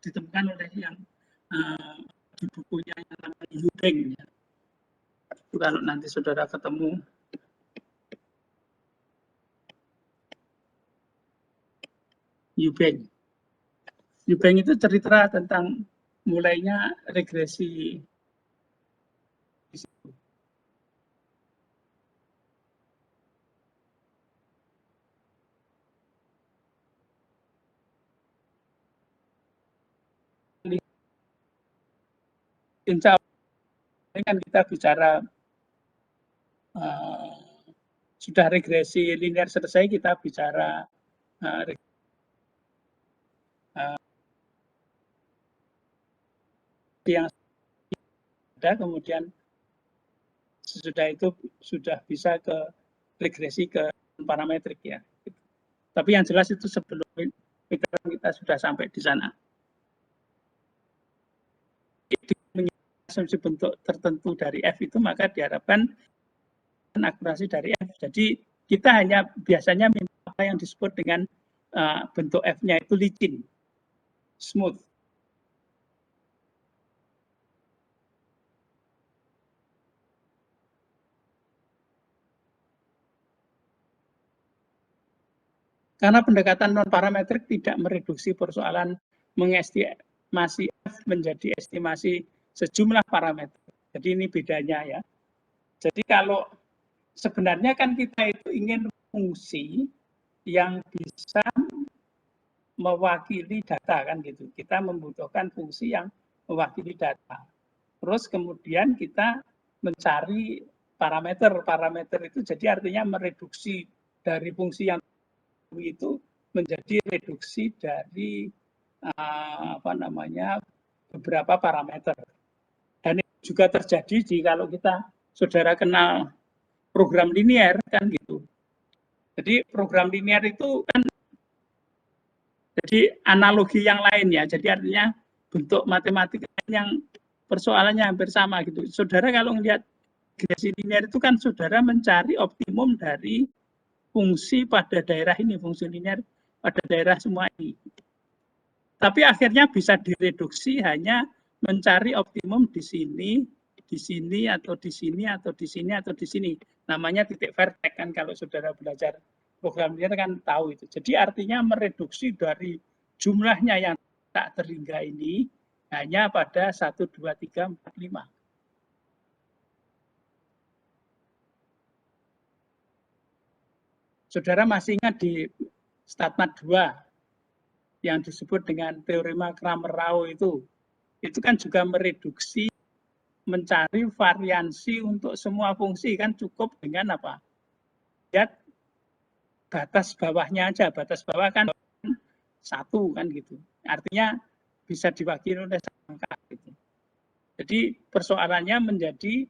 ditemukan oleh yang di bukunya yang namanya Eubank ya. Itu kalau nanti saudara ketemu Eubank itu cerita tentang mulainya regresi insya Allah kan kita bicara sudah regresi linear selesai, kita bicara yang ada, kemudian sesudah itu sudah bisa ke regresi ke parametrik ya. Tapi yang jelas itu sebelum kita sudah sampai di sana. Asumsi bentuk tertentu dari F itu maka diharapkan akurasi dari F. Jadi kita hanya biasanya minta apa yang disebut dengan bentuk F-nya itu licin, smooth. Karena pendekatan non-parametrik tidak mereduksi persoalan mengestimasi F menjadi estimasi sejumlah parameter. Jadi ini bedanya ya. Jadi kalau sebenarnya kan kita itu ingin fungsi yang bisa mewakili data kan gitu. Kita membutuhkan fungsi yang mewakili data. Terus kemudian kita mencari parameter. Parameter itu jadi artinya mereduksi dari fungsi yang itu menjadi reduksi dari beberapa parameter. Dan itu juga terjadi kalau kita saudara kenal program linear kan gitu. Jadi program linear itu kan jadi analogi yang lain ya. Jadi artinya bentuk matematika yang persoalannya hampir sama gitu. Saudara kalau melihat regresi linear itu kan saudara mencari optimum dari fungsi pada daerah ini, fungsi linear pada daerah semua ini. Tapi akhirnya bisa direduksi hanya mencari optimum di sini, atau di sini, atau di sini, atau di sini. Namanya titik vertex kan kalau saudara belajar program linear kan tahu itu. Jadi artinya mereduksi dari jumlahnya yang tak terhingga ini hanya pada 1, 2, 3, 4, 5. Saudara masih ingat di Statmat 2 yang disebut dengan teorema Cramer-Rao itu kan juga mereduksi, mencari variansi untuk semua fungsi kan cukup dengan apa? Lihat batas bawahnya aja, batas bawah kan 1 kan gitu. Artinya bisa diwakili oleh angka gitu. Jadi persoalannya menjadi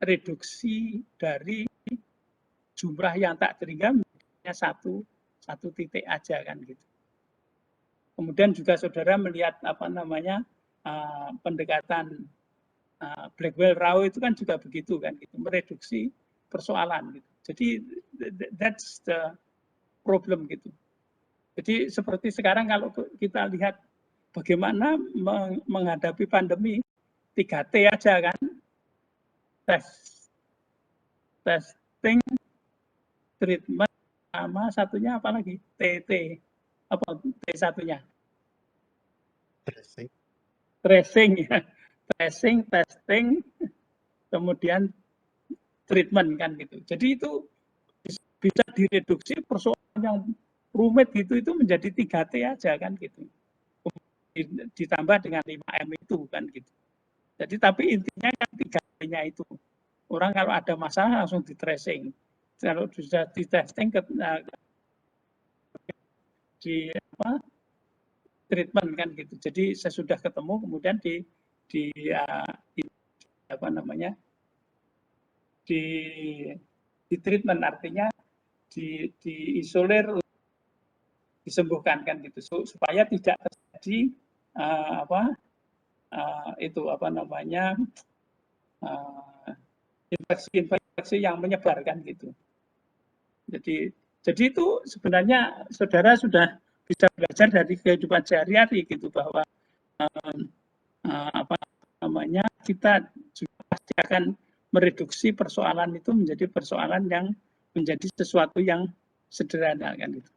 reduksi dari jumlah yang tak terhingga satu titik aja kan gitu. Kemudian juga saudara melihat pendekatan Blackwell-Rao itu kan juga begitu kan gitu, mereduksi persoalan gitu. Jadi that's the problem gitu. Jadi seperti sekarang kalau kita lihat bagaimana menghadapi pandemi 3T aja kan, testing, treatment, sama satunya apa lagi? TT. Apa T satunya? Tracing ya. Tracing, testing, kemudian treatment kan gitu. Jadi itu bisa direduksi persoalan yang rumit gitu itu menjadi 3T aja kan gitu. Ditambah dengan 5M itu kan gitu. Jadi tapi intinya kan 3T-nya itu. Orang kalau ada masalah langsung di tracing. Kalau sudah di testing di treatment kan gitu. Jadi sesudah ketemu kemudian di treatment, artinya diisolir, disembuhkan kan gitu supaya tidak terjadi infeksi yang menyebar kan gitu. Jadi itu sebenarnya saudara sudah bisa belajar dari kehidupan sehari-hari gitu bahwa kita juga pasti akan mereduksi persoalan itu menjadi persoalan yang menjadi sesuatu yang sederhana kan gitu.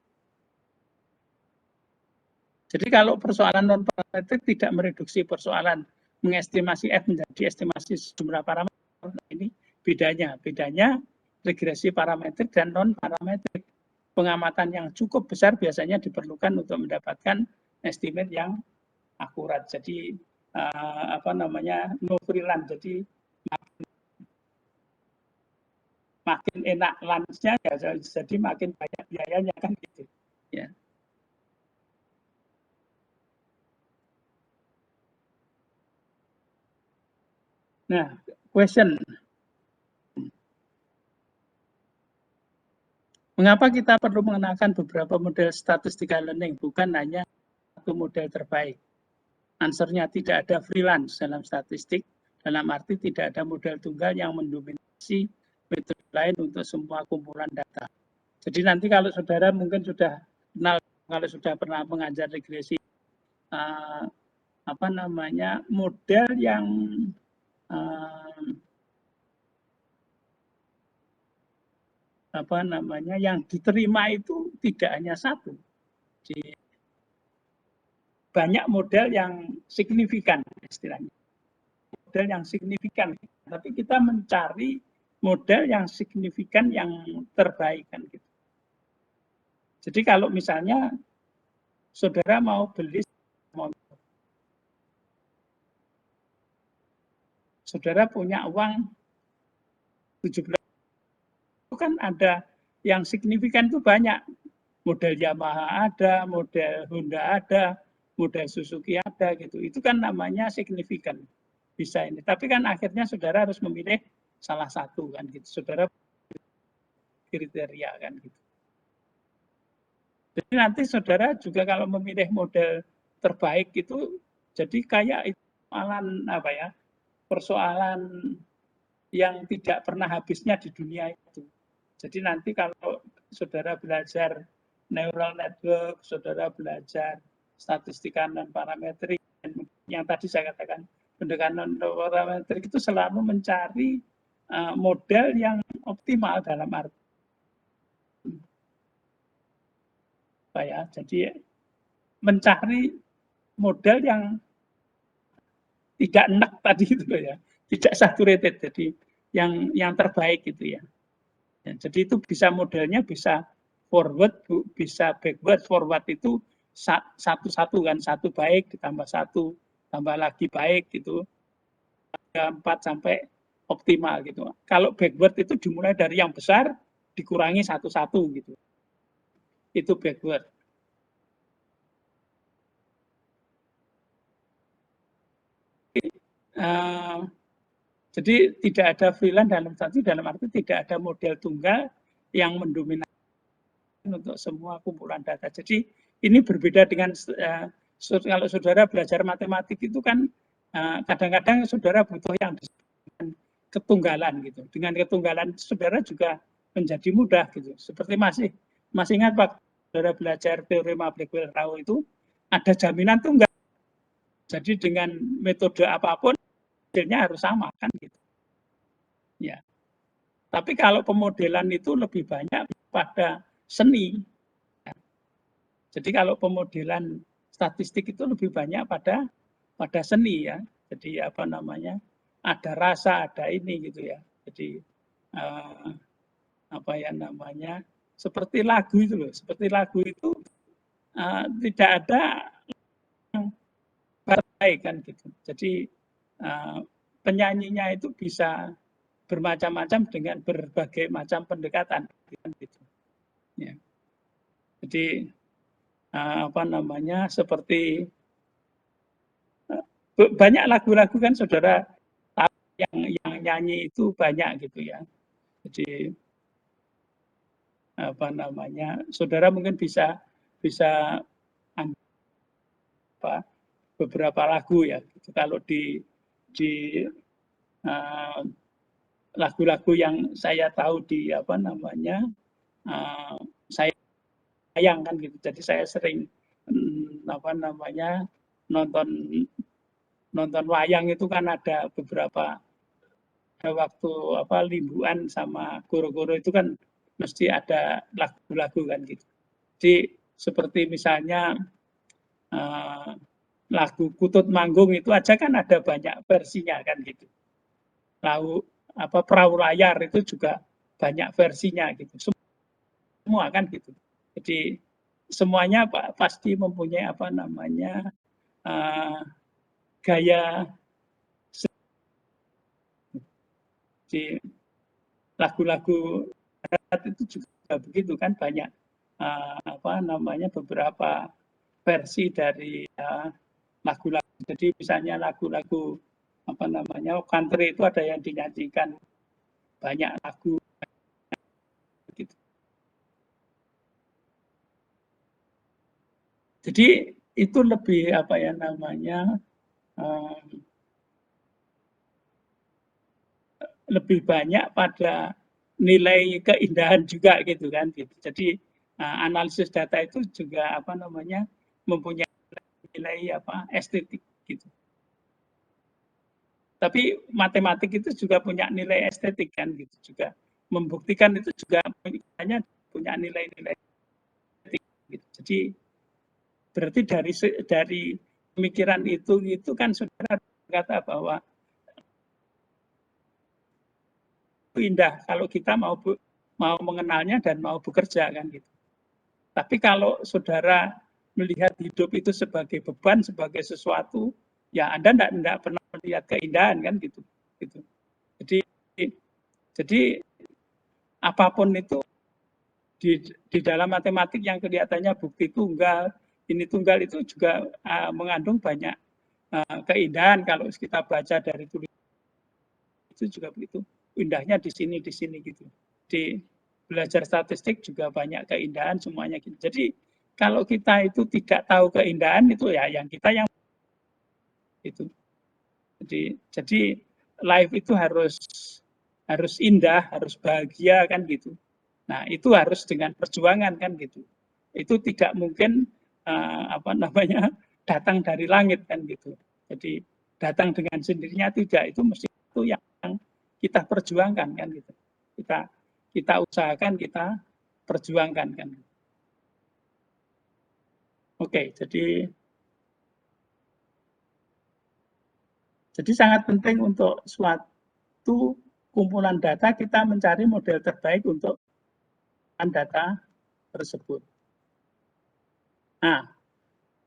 Jadi kalau persoalan non parametrik tidak mereduksi persoalan mengestimasi F menjadi estimasi sejumlah parameter, ini bedanya regresi parametrik dan non parametrik. Pengamatan yang cukup besar biasanya diperlukan untuk mendapatkan estimate yang akurat. Jadi no free lunch. Jadi makin enak lunch-nya ya, jadi makin banyak biayanya kan gitu. Ya. Nah, question. Mengapa kita perlu mengenalkan beberapa model statistical learning, bukan hanya satu model terbaik? Answernya tidak ada freelance dalam statistik, dalam arti tidak ada model tunggal yang mendominasi metode lain untuk semua kumpulan data. Jadi nanti kalau saudara mungkin sudah kenal, kalau sudah pernah mengajar regresi, model yang apa namanya yang diterima itu tidak hanya satu, banyak model yang signifikan istilahnya, model yang signifikan, tapi kita mencari model yang signifikan yang terbaik kan gitu. Jadi kalau misalnya saudara mau beli motor, saudara punya uang 17, itu kan ada yang signifikan itu banyak. Model Yamaha ada, model Honda ada, model Suzuki ada gitu. Itu kan namanya signifikan. Bisa ini. Tapi kan akhirnya saudara harus memilih salah satu kan gitu. Saudara kriteria kan gitu. Jadi nanti saudara juga kalau memilih model terbaik itu jadi kayak itu persoalan apa ya? Persoalan yang tidak pernah habisnya di dunia itu. Jadi nanti kalau saudara belajar neural network, saudara belajar statistika non parametrik, yang tadi saya katakan pendekatan non parametrik itu selalu mencari model yang optimal dalam arti apa ya? Jadi mencari model yang tidak enak tadi itu ya, tidak saturated, jadi yang terbaik gitu ya. Jadi itu bisa modelnya bisa forward, bisa backward. Forward itu satu-satu kan, satu baik ditambah satu, tambah lagi baik gitu, 4 sampai optimal gitu. Kalau backward itu dimulai dari yang besar dikurangi satu-satu gitu. Itu backward. Jadi tidak ada freelance dalam arti tidak ada model tunggal yang mendominasi untuk semua kumpulan data. Jadi ini berbeda dengan kalau saudara belajar matematik itu kan kadang-kadang saudara butuh yang disebut ketunggalan gitu. Dengan ketunggalan saudara juga menjadi mudah gitu. Seperti masih ingat Pak, saudara belajar teorema Blackwell-Rao itu ada jaminan tunggal. Jadi dengan metode apapun hasilnya harus sama kan gitu. Ya. Tapi kalau pemodelan itu lebih banyak pada seni. Jadi kalau pemodelan statistik itu lebih banyak pada seni ya. Jadi apa namanya? Ada rasa, ada ini gitu ya. Jadi apa ya namanya? Seperti lagu itu loh. Seperti lagu itu tidak ada yang baik kan gitu. Jadi penyanyinya itu bisa bermacam-macam dengan berbagai macam pendekatan gitu. Ya. Jadi apa namanya seperti banyak lagu-lagu kan saudara tahu yang nyanyi itu banyak gitu ya. Jadi apa namanya saudara mungkin bisa apa beberapa lagu ya. Gitu. Kalau di lagu-lagu yang saya tahu di apa namanya saya sayang kan gitu. Jadi saya sering apa namanya nonton wayang itu kan ada beberapa waktu apa limbuan sama goro-goro itu kan mesti ada lagu-lagu kan gitu. Jadi seperti misalnya lagu Kutut Manggung itu aja kan ada banyak versinya kan gitu. Lalu apa Perahu Layar itu juga banyak versinya gitu. Semua kan gitu. Jadi semuanya pasti mempunyai apa namanya gaya. Di lagu-lagu itu juga begitu kan banyak apa namanya beberapa versi dari lagu-lagu. Jadi misalnya lagu-lagu apa namanya country itu ada yang dinyanyikan banyak lagu gitu. Jadi itu lebih apa ya namanya lebih banyak pada nilai keindahan juga gitu kan gitu. Jadi analisis data itu juga apa namanya mempunyai nilai apa estetik gitu. Tapi matematik itu juga punya nilai estetik kan gitu juga. membuktikan itu juga hanya punya nilai-nilai gitu. Jadi berarti dari pemikiran itu kan saudara kata bahwa indah kalau kita mau mengenalnya dan mau bekerja kan gitu. Tapi kalau saudara melihat hidup itu sebagai beban, sebagai sesuatu, ya Anda tidak pernah melihat keindahan kan gitu. Jadi apapun itu di dalam matematik yang kelihatannya bukti tunggal, ini tunggal itu juga mengandung banyak keindahan kalau kita baca dari tulisan itu juga begitu. Indahnya di sini gitu. Di belajar statistik juga banyak keindahan semuanya gitu. Jadi kalau kita itu tidak tahu keindahan itu ya yang kita yang itu. Jadi life itu harus indah, harus bahagia kan gitu. Nah, itu harus dengan perjuangan kan gitu. Itu tidak mungkin datang dari langit kan gitu. Jadi datang dengan sendirinya tidak, itu mesti itu yang kita perjuangkan kan gitu. Kita usahakan, kita perjuangkan kan. Oke, jadi sangat penting untuk suatu kumpulan data kita mencari model terbaik untuk data tersebut. Nah,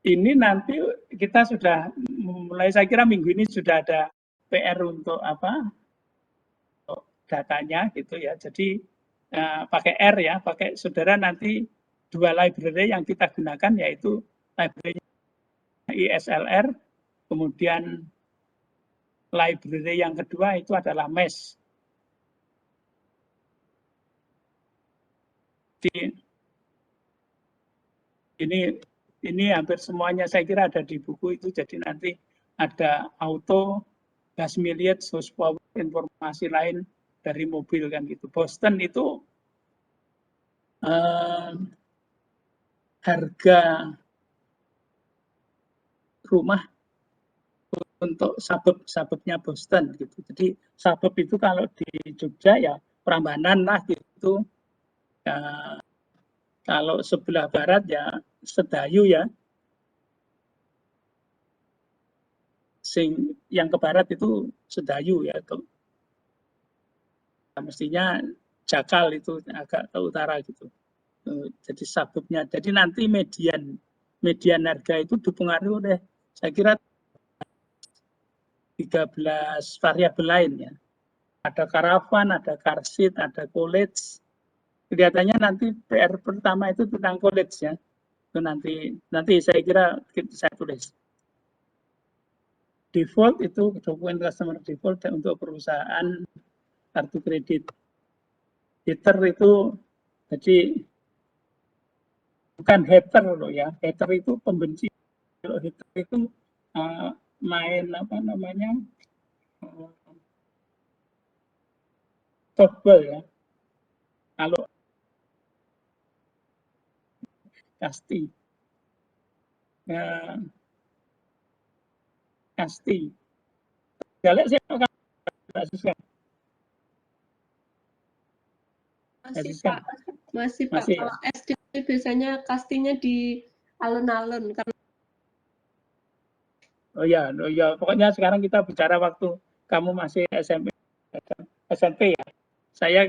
ini nanti kita sudah mulai, saya kira minggu ini sudah ada PR untuk datanya gitu ya. Jadi pakai R ya, pakai saudara nanti 2 library yang kita gunakan yaitu library ISLR, kemudian library yang kedua itu adalah MESH. Ini hampir semuanya saya kira ada di buku itu, jadi nanti ada auto, gas mileage, horsepower, informasi lain dari mobil kan gitu. Boston itu harga rumah untuk suburb-suburbnya Boston gitu. Jadi suburb itu kalau di Jogja ya Prambanan lah gitu. Kalau sebelah barat ya Sedayu ya. Yang ke barat itu Sedayu ya. Mestinya Jakal itu agak ke utara gitu. Jadi suburbnya. Jadi nanti median harga itu dipengaruhi oleh saya kira 13 variabel lain ya. Ada karavan, ada car seat, ada college. Kelihatannya nanti PR pertama itu tentang college ya. Itu nanti saya kira saya tulis. Default itu dokumen customer default untuk perusahaan kartu kredit. Hater itu jadi bukan hater loh ya. Hater itu pembenci. Kalau hater itu main softball ya. Kalau Kasti. Galak saya akan Siska. Masih Pak. Kalau SD biasanya Kastinya di alun-alun karena Oh ya, pokoknya sekarang kita bicara waktu kamu masih SMP ya. Saya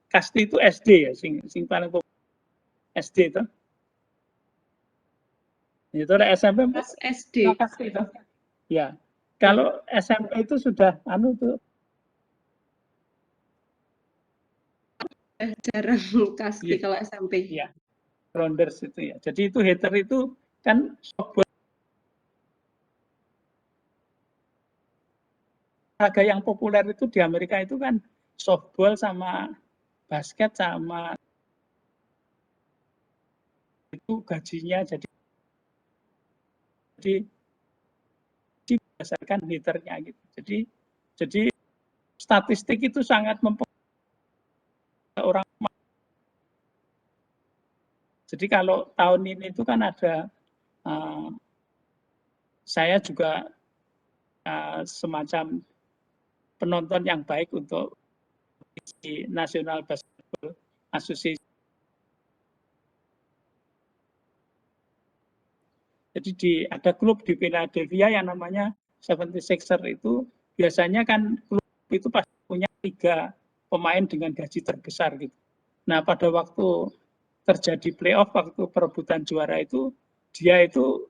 Kasti itu SD ya, sing paling SD itu. Itu ada SMP. SD. Kasti itu. Ya. Kalau SMP itu sudah tuh. Jarang Kasti kalau SMP. Iya. Rounders itu ya. Jadi itu hater itu kan softball. Olahraga yang populer itu di Amerika itu kan softball sama basket sama itu gajinya jadi berdasarkan hitternya gitu. Jadi statistik itu sangat mempengaruhi orang. Jadi kalau tahun ini itu kan ada saya juga semacam penonton yang baik untuk National Basketball Association. Jadi ada klub di Philadelphia yang namanya 76ers itu biasanya kan klub itu pasti punya 3 pemain dengan gaji terbesar gitu. Nah pada waktu terjadi playoff, waktu perebutan juara itu dia itu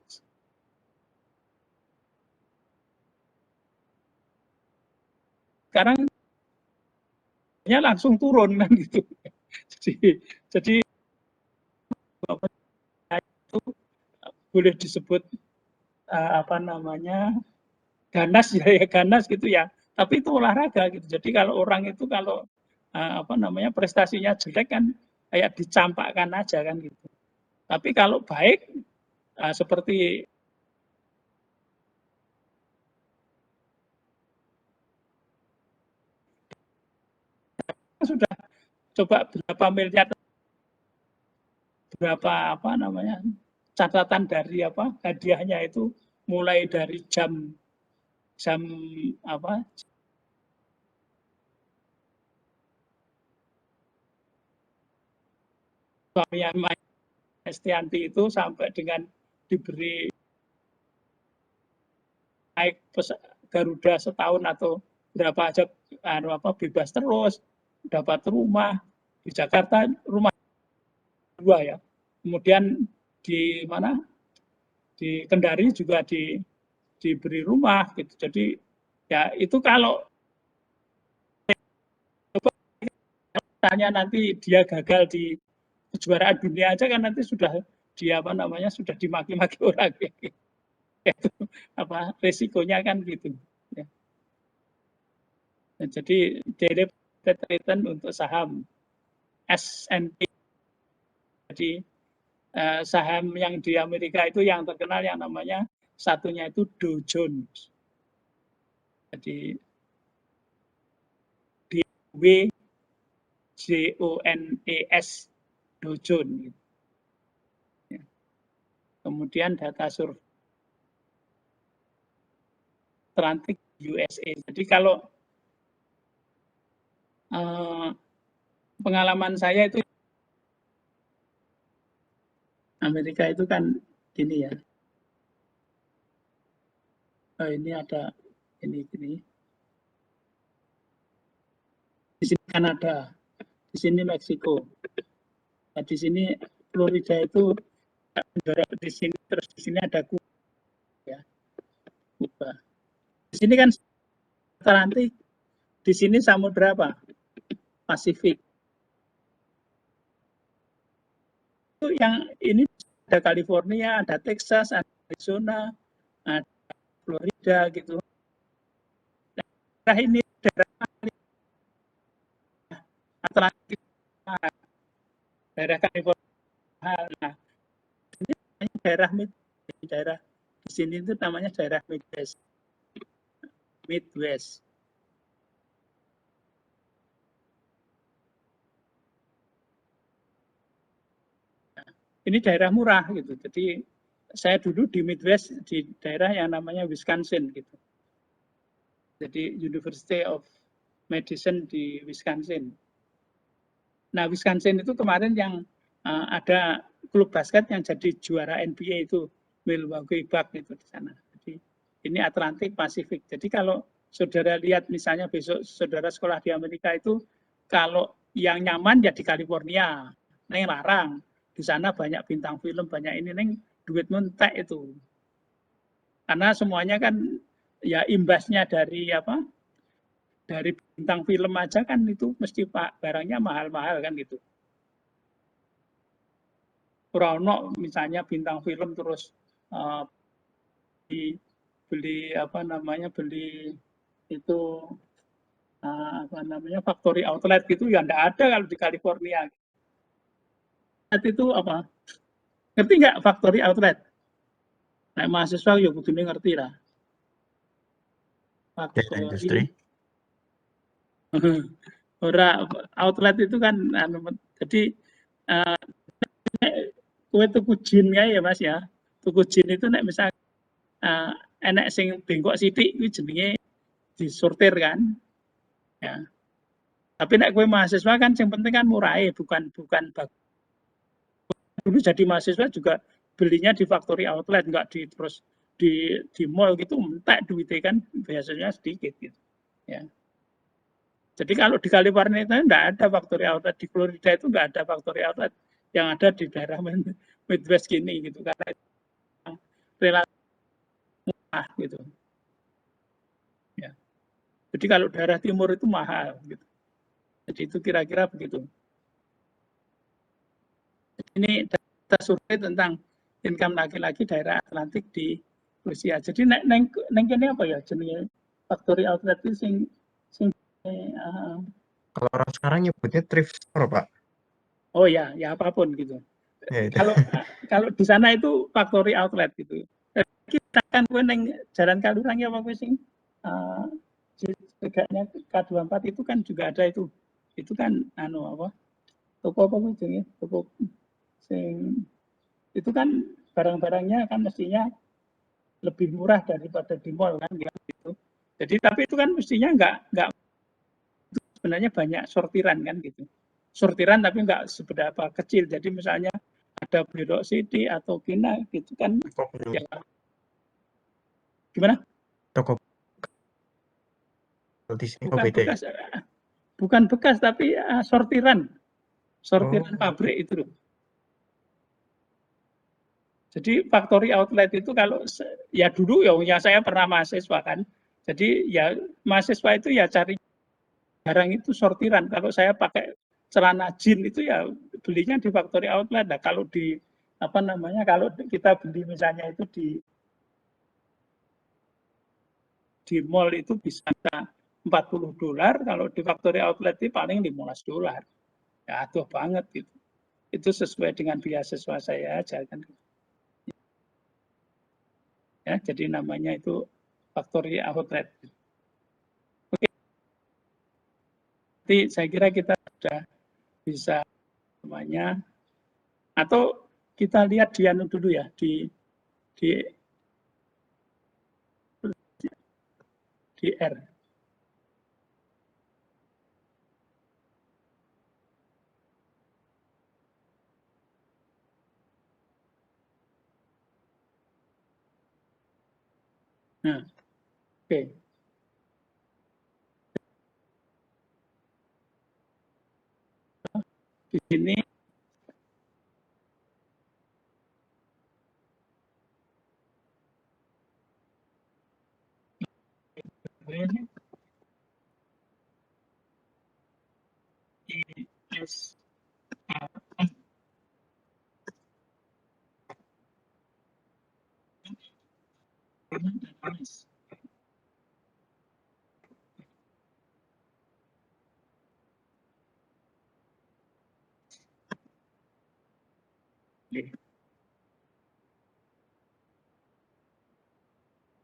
sekarang langsung turun kan gitu. Jadi itu boleh disebut apa namanya ganas ya ganas gitu ya. Tapi itu olahraga gitu. Jadi kalau orang itu kalau apa namanya prestasinya jelek kan kayak dicampakkan aja kan gitu. Tapi kalau baik seperti sudah coba berapa miliar, berapa apa namanya catatan dari apa hadiahnya itu mulai dari jam apa suaminya Estianti itu sampai dengan diberi naik Garuda setahun atau berapa aja apa bebas terus, dapat rumah di Jakarta, rumah 2 ya. Kemudian di mana di Kendari juga diberi rumah gitu. Jadi ya itu kalau tanya nanti dia gagal di kejuaraan dunia aja kan nanti sudah dia apa namanya sudah dimaki-maki orang gitu. Itu apa resikonya kan gitu ya. Nah, jadi direct return untuk saham S&P, jadi saham yang di Amerika itu yang terkenal yang namanya satunya itu Dow Jones, jadi DWJONES Dow Jones gitu. Ya. Kemudian data survei Atlantic USA. Jadi kalau pengalaman saya itu Amerika itu kan gini ya. Oh, ini ada ini. Di sini Kanada, di sini Meksiko. Nah, di sini Florida itu di sini terus di sini ada Kuba. Ya. Kuba. Di sini kan Atlantik, di sini samudra apa? Pasifik. Itu yang ini ada California, ada Texas, ada Arizona, ada Florida gitu. Nah ini daerah Atlantik, daerah California. Nah, ini daerah di sini itu namanya daerah Midwest. Ini daerah murah gitu. Jadi saya dulu di Midwest di daerah yang namanya Wisconsin gitu. Jadi University of Medicine di Wisconsin. Nah, Wisconsin itu kemarin yang ada klub basket yang jadi juara NBA itu Milwaukee Bucks itu di sana. Jadi ini Atlantik Pasifik. Jadi kalau saudara lihat misalnya besok saudara sekolah di Amerika itu kalau yang nyaman ya di California, neng larang. Di sana banyak bintang film, banyak ini, neng duit mentek itu. Karena semuanya kan ya imbasnya dari apa? Dari bintang film aja kan itu mesti pak barangnya mahal-mahal kan gitu. Rono misalnya bintang film terus beli apa namanya beli itu apa namanya factory outlet gitu ya enggak ada kalau di California. Itu apa? Ngerti nggak factory outlet? Nah, mahasiswa ya kudune ngerti lah. Data industri. Ora outlet itu kan jadi kue tuku jin ya Mas ya. Tuku jin itu nek misal enek sing bengkok sithik kuwi jenenge disortir kan. Ya. Tapi nek kowe mahasiswa kan yang penting kan murah, bukan bagus. Dulu jadi mahasiswa juga belinya di factory outlet, enggak di terus di mall gitu, entek duitnya kan biasanya sedikit gitu. Ya. Jadi kalau di California itu enggak ada factory outlet, di Florida itu enggak ada factory outlet, yang ada di daerah Midwest gini gitu, karena relatif murah gitu. Ya. Jadi kalau daerah timur itu mahal gitu. Jadi itu kira-kira begitu. Ini data survei tentang income laki-laki daerah Atlantik di Rusia. Jadi neng kene apa ya jenenge factory outlet itu sing Kalau orang sekarang nyebutnya thrift store, Pak. oh ya apapun gitu. Ya, itu. Kalau di sana itu factory outlet gitu. Kita kan neng Jalan Kalurang ya Pak sing tegaknya K24 itu kan juga ada itu. Itu kan toko apa itu ya? Toko sing itu kan barang-barangnya kan mestinya lebih murah daripada di mall kan gitu. Jadi tapi itu kan mestinya enggak sebenarnya banyak sortiran kan gitu. Sortiran tapi enggak seberapa kecil. Jadi misalnya ada Bedok City atau Kina gitu kan. Ya, gimana? Toko di sini bekas. Bukan bekas tapi sortiran pabrik itu loh. Jadi factory outlet itu kalau ya dulu ya saya pernah mahasiswa kan. Jadi ya mahasiswa itu ya cari barang itu sortiran. Kalau saya pakai celana jeans itu ya belinya di factory outlet. Nah, kalau di kalau kita beli misalnya itu di mall itu bisa $40, kalau di factory outlet itu paling $15. Ya aduh banget gitu. Itu sesuai dengan beasiswa saya aja kan. Ya, jadi namanya itu factory outlet. Oke. Jadi saya kira kita sudah bisa namanya atau kita lihat di anu dulu ya di R. Nah, oke. Di sini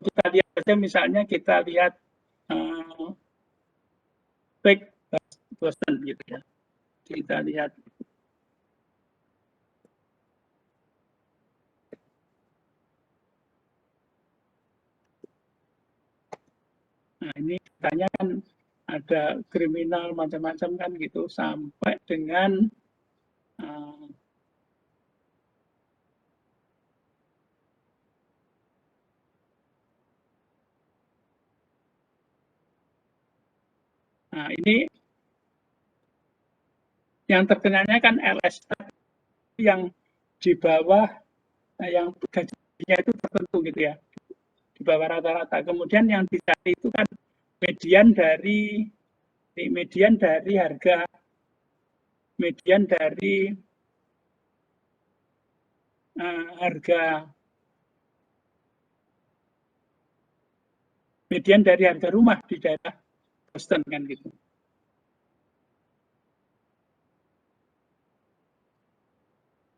kita lihat saja misalnya kita lihat back Boston gitu ya. Kita lihat nah ini katanya kan ada kriminal macam-macam kan gitu sampai dengan nah ini yang terkenalnya kan LST yang di bawah yang gajinya itu tertentu gitu ya, di bawah rata-rata. Kemudian yang dicari itu kan median dari harga rumah di daerah Boston kan gitu.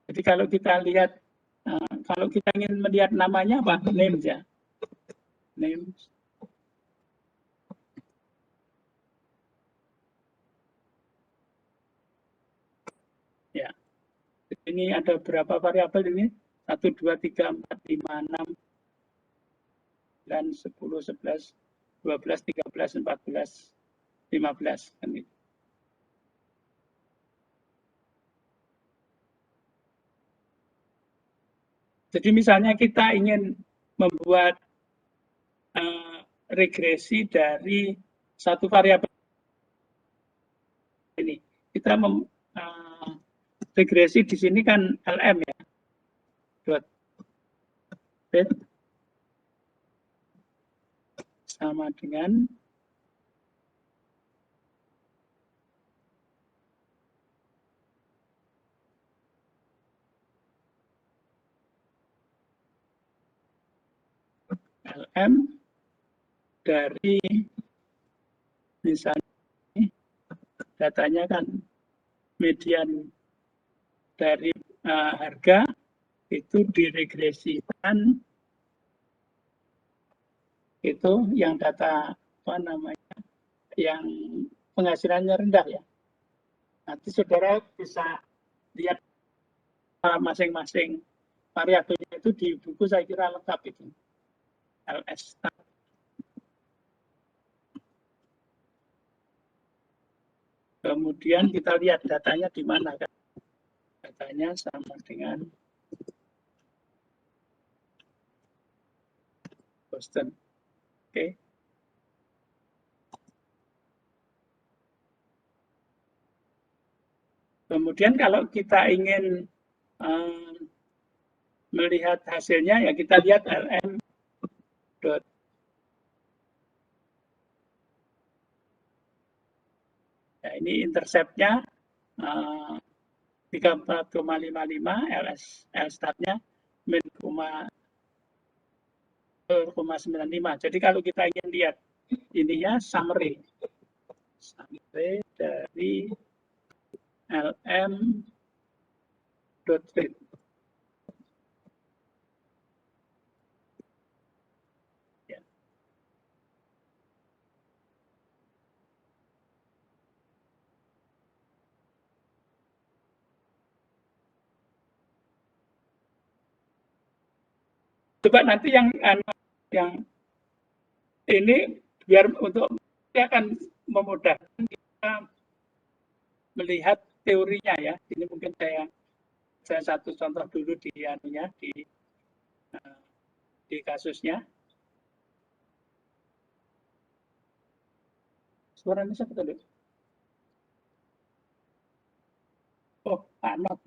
Jadi kalau kita lihat, kalau kita ingin melihat namanya apa? Names ya. Names. Ya. Ini ada berapa variabel ini? 1, 2, 3, 4, 5, 6, 9, 10, 11, 12, 13, 14, 15 kan gitu. Jadi misalnya kita ingin membuat regresi dari satu variabel ini. Kita regresi di sini kan LM ya. Dot fit sama dengan LM dari misalnya datanya kan median dari harga itu diregresikan itu yang data apa namanya yang penghasilannya rendah ya. Nanti saudara bisa lihat masing-masing variabelnya itu di buku saya kira lengkap itu. LS. Kemudian kita lihat datanya di mana kan. Datanya sama dengan Boston. Oke. Kemudian kalau kita ingin melihat hasilnya ya kita lihat LM dot ya, ini interceptnya 34,55 L startnya min 0,95. Jadi kalau kita ingin lihat ininya summary dari LM dot fit. Ya. Coba nanti yang ini biar untuk dia akan memudahkan kita melihat teorinya ya. Ini mungkin saya satu contoh dulu di anunya di kasusnya. Suaranya siapa tadi? Oh, anak.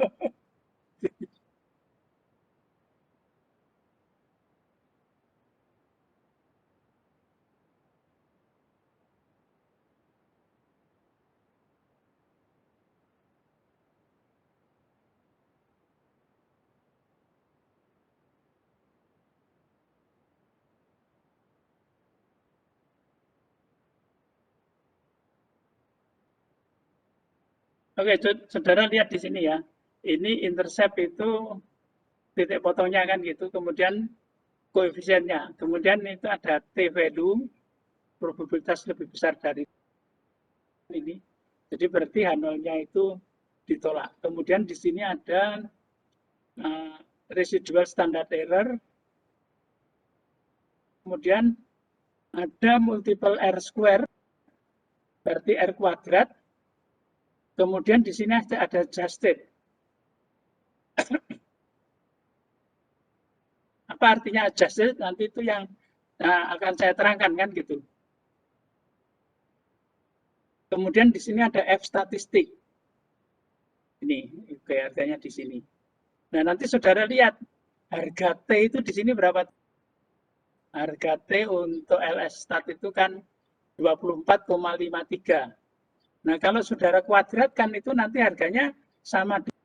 Oke, saudara lihat di sini ya. Ini intercept itu titik potongnya kan gitu. Kemudian koefisiennya. Kemudian itu ada T value, probabilitas lebih besar dari ini. Jadi berarti H0-nya itu ditolak. Kemudian di sini ada residual standard error. Kemudian ada multiple R square, berarti R kuadrat. Kemudian di sini ada adjusted. Apa artinya adjusted? Nanti itu yang akan saya terangkan kan gitu. Kemudian di sini ada F statistik. Ini harganya di sini. Nah, nanti saudara lihat harga T itu di sini berapa? Harga T untuk LS stat itu kan 24,53. Nah, kalau saudara kuadratkan itu nanti harganya sama dengan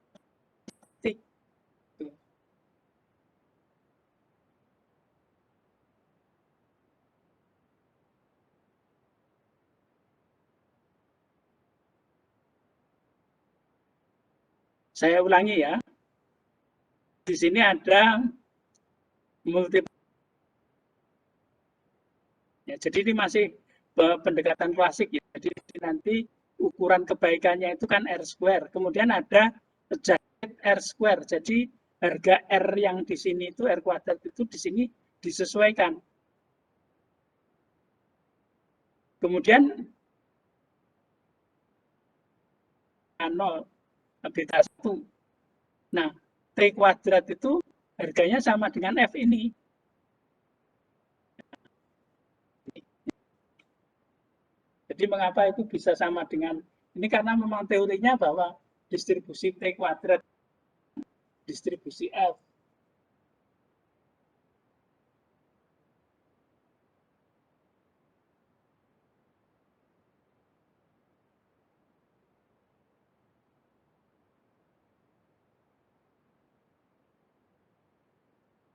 saya ulangi ya. Di sini ada multiple. Ya, jadi ini masih pendekatan klasik ya. Jadi nanti ukuran kebaikannya itu kan R square. Kemudian ada adjusted R square. Jadi harga R yang di sini itu R kuadrat itu di sini disesuaikan. Kemudian A0 beta 1. Nah, T kuadrat itu harganya sama dengan F ini. Jadi mengapa itu bisa sama dengan ini, karena memang teorinya bahwa distribusi T kuadrat distribusi F.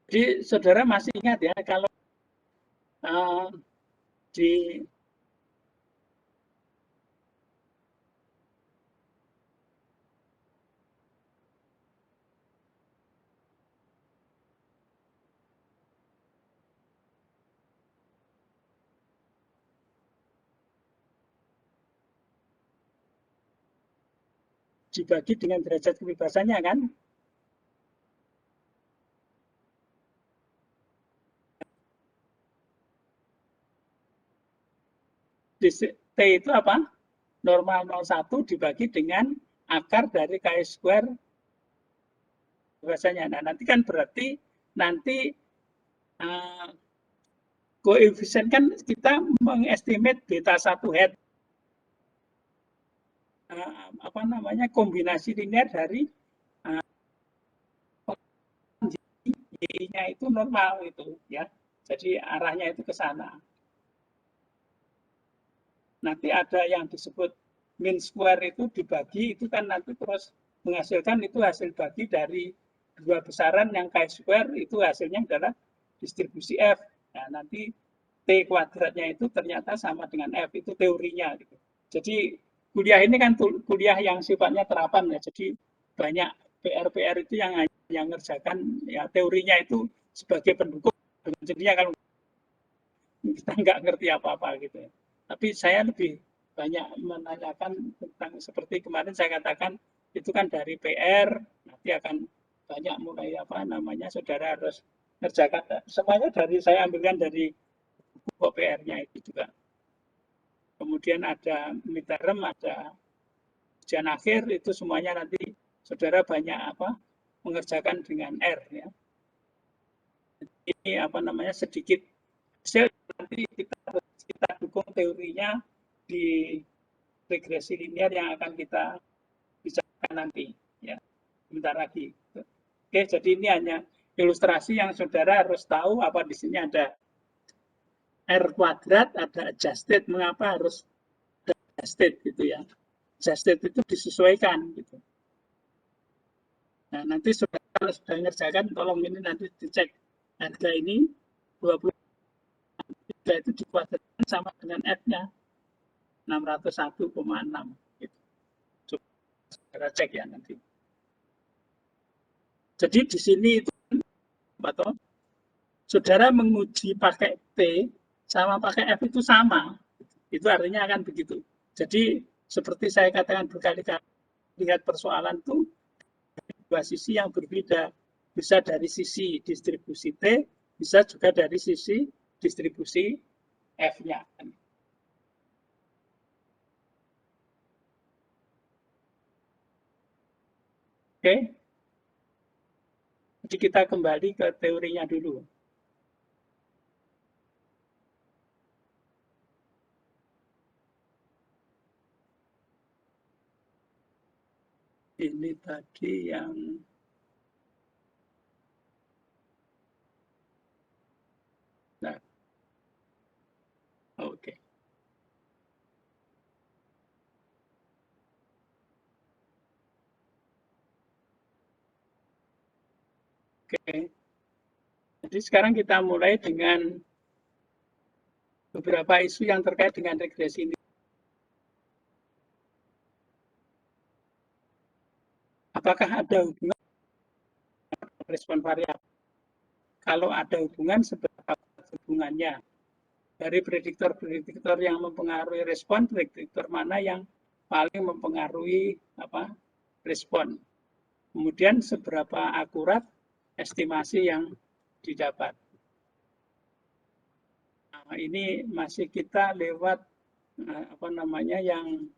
Jadi saudara masih ingat ya, kalau di dibagi dengan derajat kebebasannya kan? T itu apa? Normal 01 dibagi dengan akar dari K square kebebasannya. Nah, nanti kan berarti nanti koefisien kan kita mengestimate beta 1 hat. Apa namanya, kombinasi linear dari Y-nya itu normal itu ya. Jadi arahnya itu ke sana. Nanti ada yang disebut mean square itu dibagi, itu kan nanti terus menghasilkan itu hasil bagi dari dua besaran yang K square, itu hasilnya adalah distribusi F. Nah, nanti T kuadratnya itu ternyata sama dengan F, itu teorinya gitu. Jadi kuliah ini kan kuliah yang sifatnya terapan ya, jadi banyak PR-PR itu yang ngerjakan ya, teorinya itu sebagai pendukung. Jadinya kalau kita nggak ngerti apa-apa gitu ya. Tapi saya lebih banyak menanyakan tentang seperti kemarin saya katakan itu kan dari PR, nanti akan banyak mulai apa namanya, saudara harus ngerjakan semuanya dari saya ambilkan dari buku PR-nya itu juga. Kemudian ada midterm, ada ujian akhir, itu semuanya nanti saudara banyak apa mengerjakan dengan R ya. Ini apa namanya sedikit hasil, nanti kita dukung teorinya di regresi linear yang akan kita bicarakan nanti ya, sebentar lagi. Oke, jadi ini hanya ilustrasi yang saudara harus tahu, apa di sini ada R kuadrat, ada adjusted. Mengapa harus ada adjusted gitu ya? Adjusted itu disesuaikan gitu. Nah, nanti saudara sudah mengerjakan, tolong ini nanti dicek harga ini 20 itu dikuadratkan sama dengan F-nya 601,6 gitu. Coba saudara cek ya nanti. Jadi di sini itu atau saudara menguji pakai T sama pakai F itu sama. Itu artinya akan begitu. Jadi seperti saya katakan berkali-kali, lihat persoalan itu dua sisi yang berbeda. Bisa dari sisi distribusi T, bisa juga dari sisi distribusi F-nya. Oke. Jadi kita kembali ke teorinya dulu. Ini tadi yang nah. Oke. Oke. Jadi sekarang kita mulai dengan beberapa isu yang terkait dengan regresi ini. Apakah ada hubungan respon variabel? Kalau ada hubungan, seberapa hubungannya? Dari prediktor-prediktor yang mempengaruhi respon, prediktor mana yang paling mempengaruhi respon? Kemudian seberapa akurat estimasi yang didapat? Nah, ini masih kita lewat yang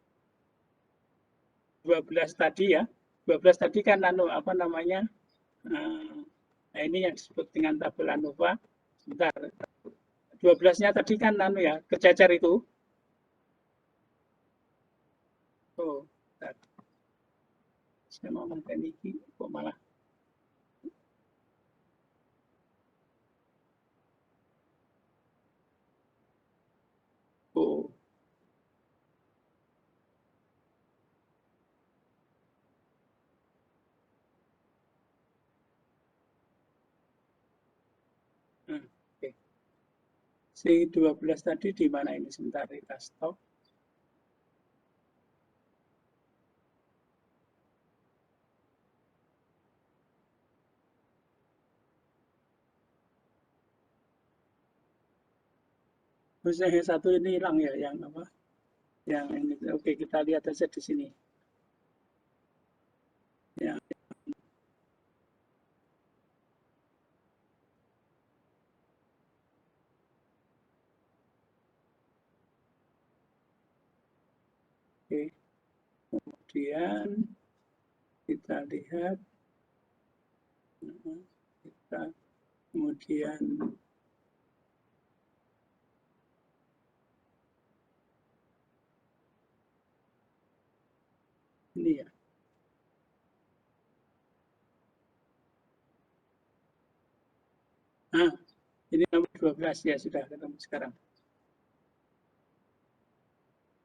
12 tadi ya. 12 tadi kan Nah, ini yang disebut dengan tabel ANOVA. Sebentar. 12-nya tadi kan ya, kececer itu. Oh, bentar. Saya mau ngomongin ini kok malah. Oh. Oke. Si 12 tadi di mana ini? Sebentar kita stop. Terus yang satu ini hilang ya, yang apa? Yang ini. Oke, kita lihat aja di sini. Ya. Oke. Kemudian kita lihat. Kemudian ini ya. Nah, ini nomor 12 ya, sudah ketemu sekarang.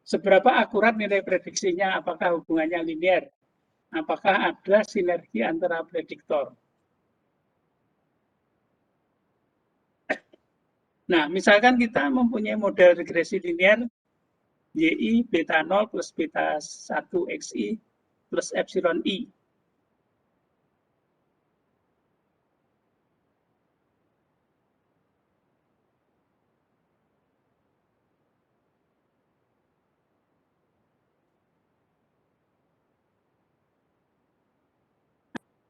Seberapa akurat nilai prediksinya? Apakah hubungannya linear? Apakah ada sinergi antara prediktor? Nah, misalkan kita mempunyai model regresi linear YI beta 0 plus beta 1 XI plus epsilon I.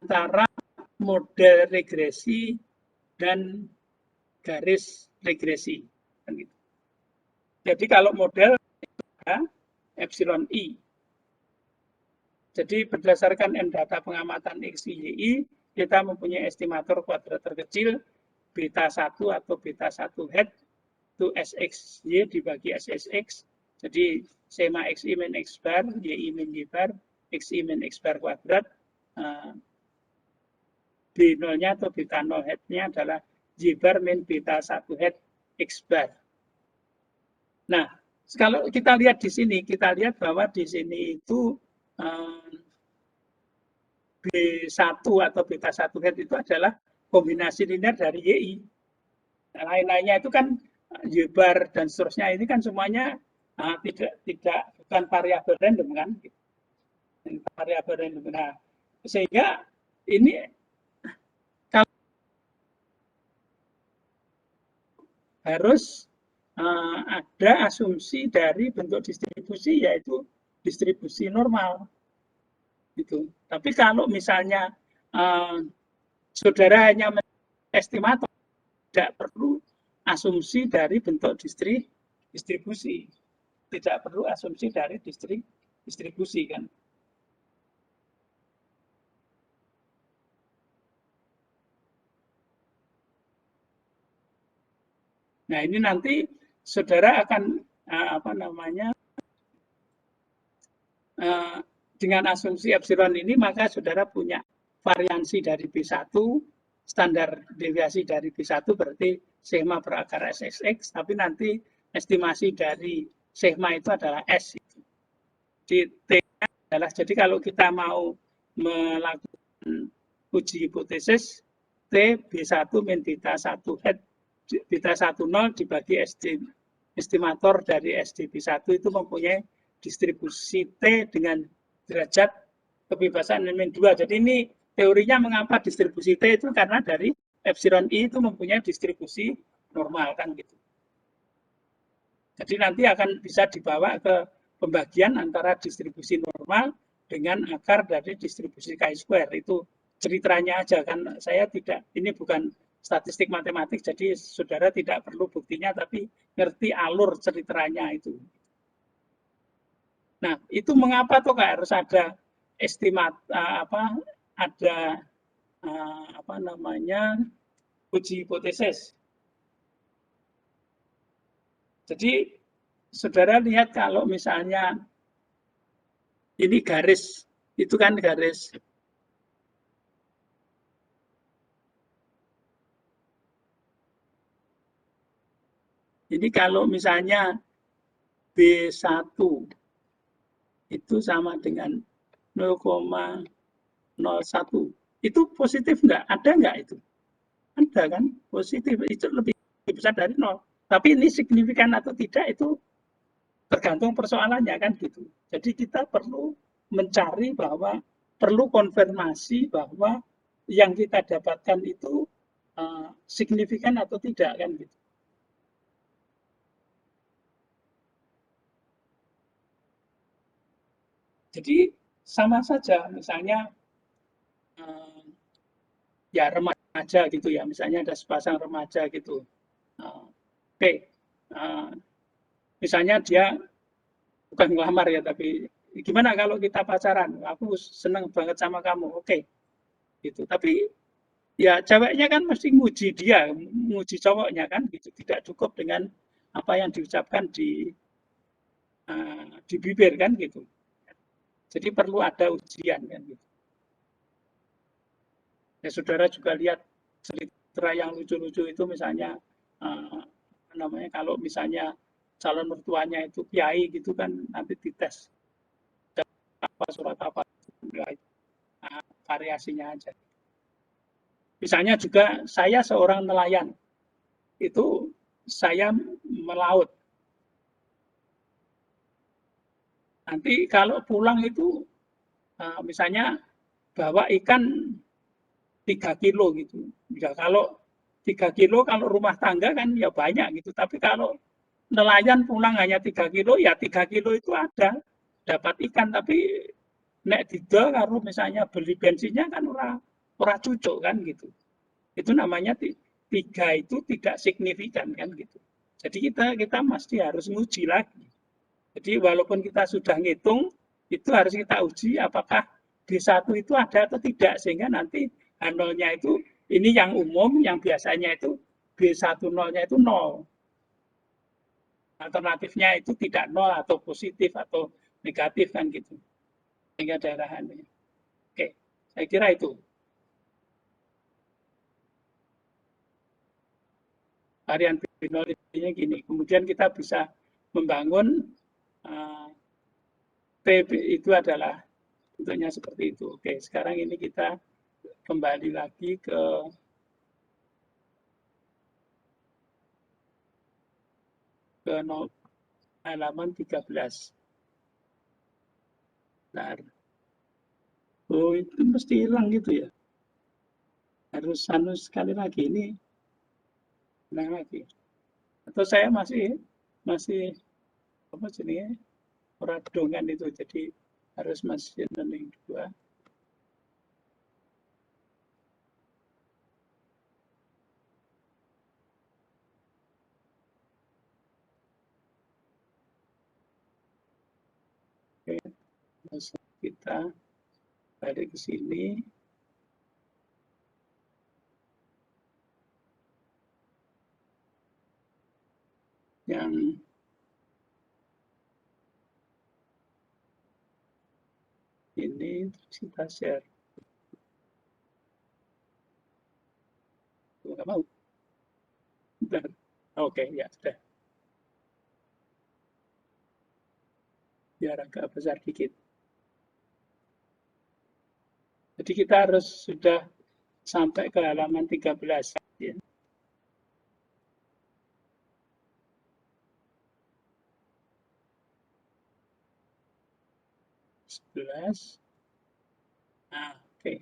Antara model regresi dan garis regresi. Jadi kalau model epsilon I. Jadi berdasarkan M data pengamatan XI-YI, kita mempunyai estimator kuadrat terkecil beta 1 atau beta 1 head itu SXY dibagi SSX. Jadi sema XI min X bar, YI min Y bar, XI min X bar kuadrat. B0-nya atau beta 0 head-nya adalah Y bar min beta 1 head X bar. Nah, kalau kita lihat di sini, kita lihat bahwa di sini itu B1 atau beta 1 head itu adalah kombinasi linear dari YI. Nah, lain-lainnya itu kan Y bar dan seterusnya ini kan semuanya bukan variabel random kan? Variabel random. Nah, sehingga ini kalau harus ada asumsi dari bentuk distribusi yaitu distribusi normal. Gitu. Tapi kalau misalnya saudara hanya estimator, tidak perlu asumsi dari bentuk distribusi, tidak perlu asumsi dari distribusi kan. Nah ini nanti saudara akan dengan asumsi epsilon ini maka saudara punya variansi dari B1, standar deviasi dari B1 berarti sigma per akar SXX, tapi nanti estimasi dari sigma itu adalah S. Di T adalah, jadi kalau kita mau melakukan uji hipotesis, T B1 min beta 1 head, beta 10 dibagi estimator dari SDB1 itu mempunyai distribusi T dengan derajat kebebasan min 2. Jadi ini teorinya mengapa distribusi T itu karena dari epsilon I itu mempunyai distribusi normal kan gitu. Jadi nanti akan bisa dibawa ke pembagian antara distribusi normal dengan akar dari distribusi chi-square. Itu ceritanya aja kan, saya tidak, ini bukan statistik matematik, jadi saudara tidak perlu buktinya, tapi ngerti alur ceritanya itu. Nah, itu mengapa tuh harus ada estimat ada apa namanya, uji hipotesis. Jadi saudara lihat kalau misalnya ini garis, itu kan garis. Ini kalau misalnya B1 itu sama dengan 0,01, itu positif enggak? Ada enggak itu? Ada kan? Positif, itu lebih besar dari 0. Tapi ini signifikan atau tidak itu tergantung persoalannya kan gitu. Jadi kita perlu mencari bahwa perlu konfirmasi bahwa yang kita dapatkan itu signifikan atau tidak kan gitu. Jadi sama saja misalnya ya remaja gitu ya, misalnya ada sepasang remaja gitu. Oke, misalnya dia bukan ngelamar ya, tapi gimana kalau kita pacaran? Aku seneng banget sama kamu, oke. Gitu. Tapi ya ceweknya kan mesti nguji dia, nguji cowoknya kan gitu. Tidak cukup dengan apa yang diucapkan di bibir kan gitu. Jadi perlu ada ujian kan gitu. Ya saudara juga lihat cerita yang lucu-lucu itu misalnya namanya kalau misalnya calon mertuanya itu kiai gitu kan nanti dites apa surat apa variasinya aja. Misalnya juga saya seorang nelayan itu saya melaut. Nanti kalau pulang itu misalnya bawa ikan 3 kilo gitu. Ya kalau 3 kilo kalau rumah tangga kan ya banyak gitu. Tapi kalau nelayan pulang hanya 3 kilo, ya 3 kilo itu ada dapat ikan. Tapi nek didol kalau misalnya beli bensinnya kan ora cucuk kan gitu. Itu namanya 3 itu tidak signifikan kan gitu. Jadi kita mesti harus nguji lagi. Jadi walaupun kita sudah ngitung, itu harus kita uji apakah B1 itu ada atau tidak. Sehingga nanti H0-nya itu, ini yang umum, yang biasanya itu B10-nya itu 0. Alternatifnya itu tidak 0 atau positif atau negatif kan gitu. Sehingga daerah H0. Oke, saya kira itu. Varian binolinya gini, kemudian kita bisa membangun P itu adalah bentuknya seperti itu. Oke, sekarang ini kita kembali lagi ke halaman 13. Bentar. Oh, itu mesti hilang gitu ya. Harus sekali lagi ini hilang lagi. Atau saya masih apa jenisnya peradongan itu, jadi harus masih learning 2. Oke, terus kita balik ke sini. Yang ini kita share. Nggak mau. Bentar. Oke, ya sudah. Biar agak besar dikit. Jadi kita harus sudah sampai ke halaman 13. Ya. Nah, oke.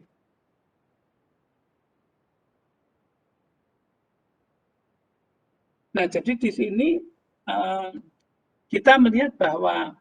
Nah, jadi di sini kita melihat bahwa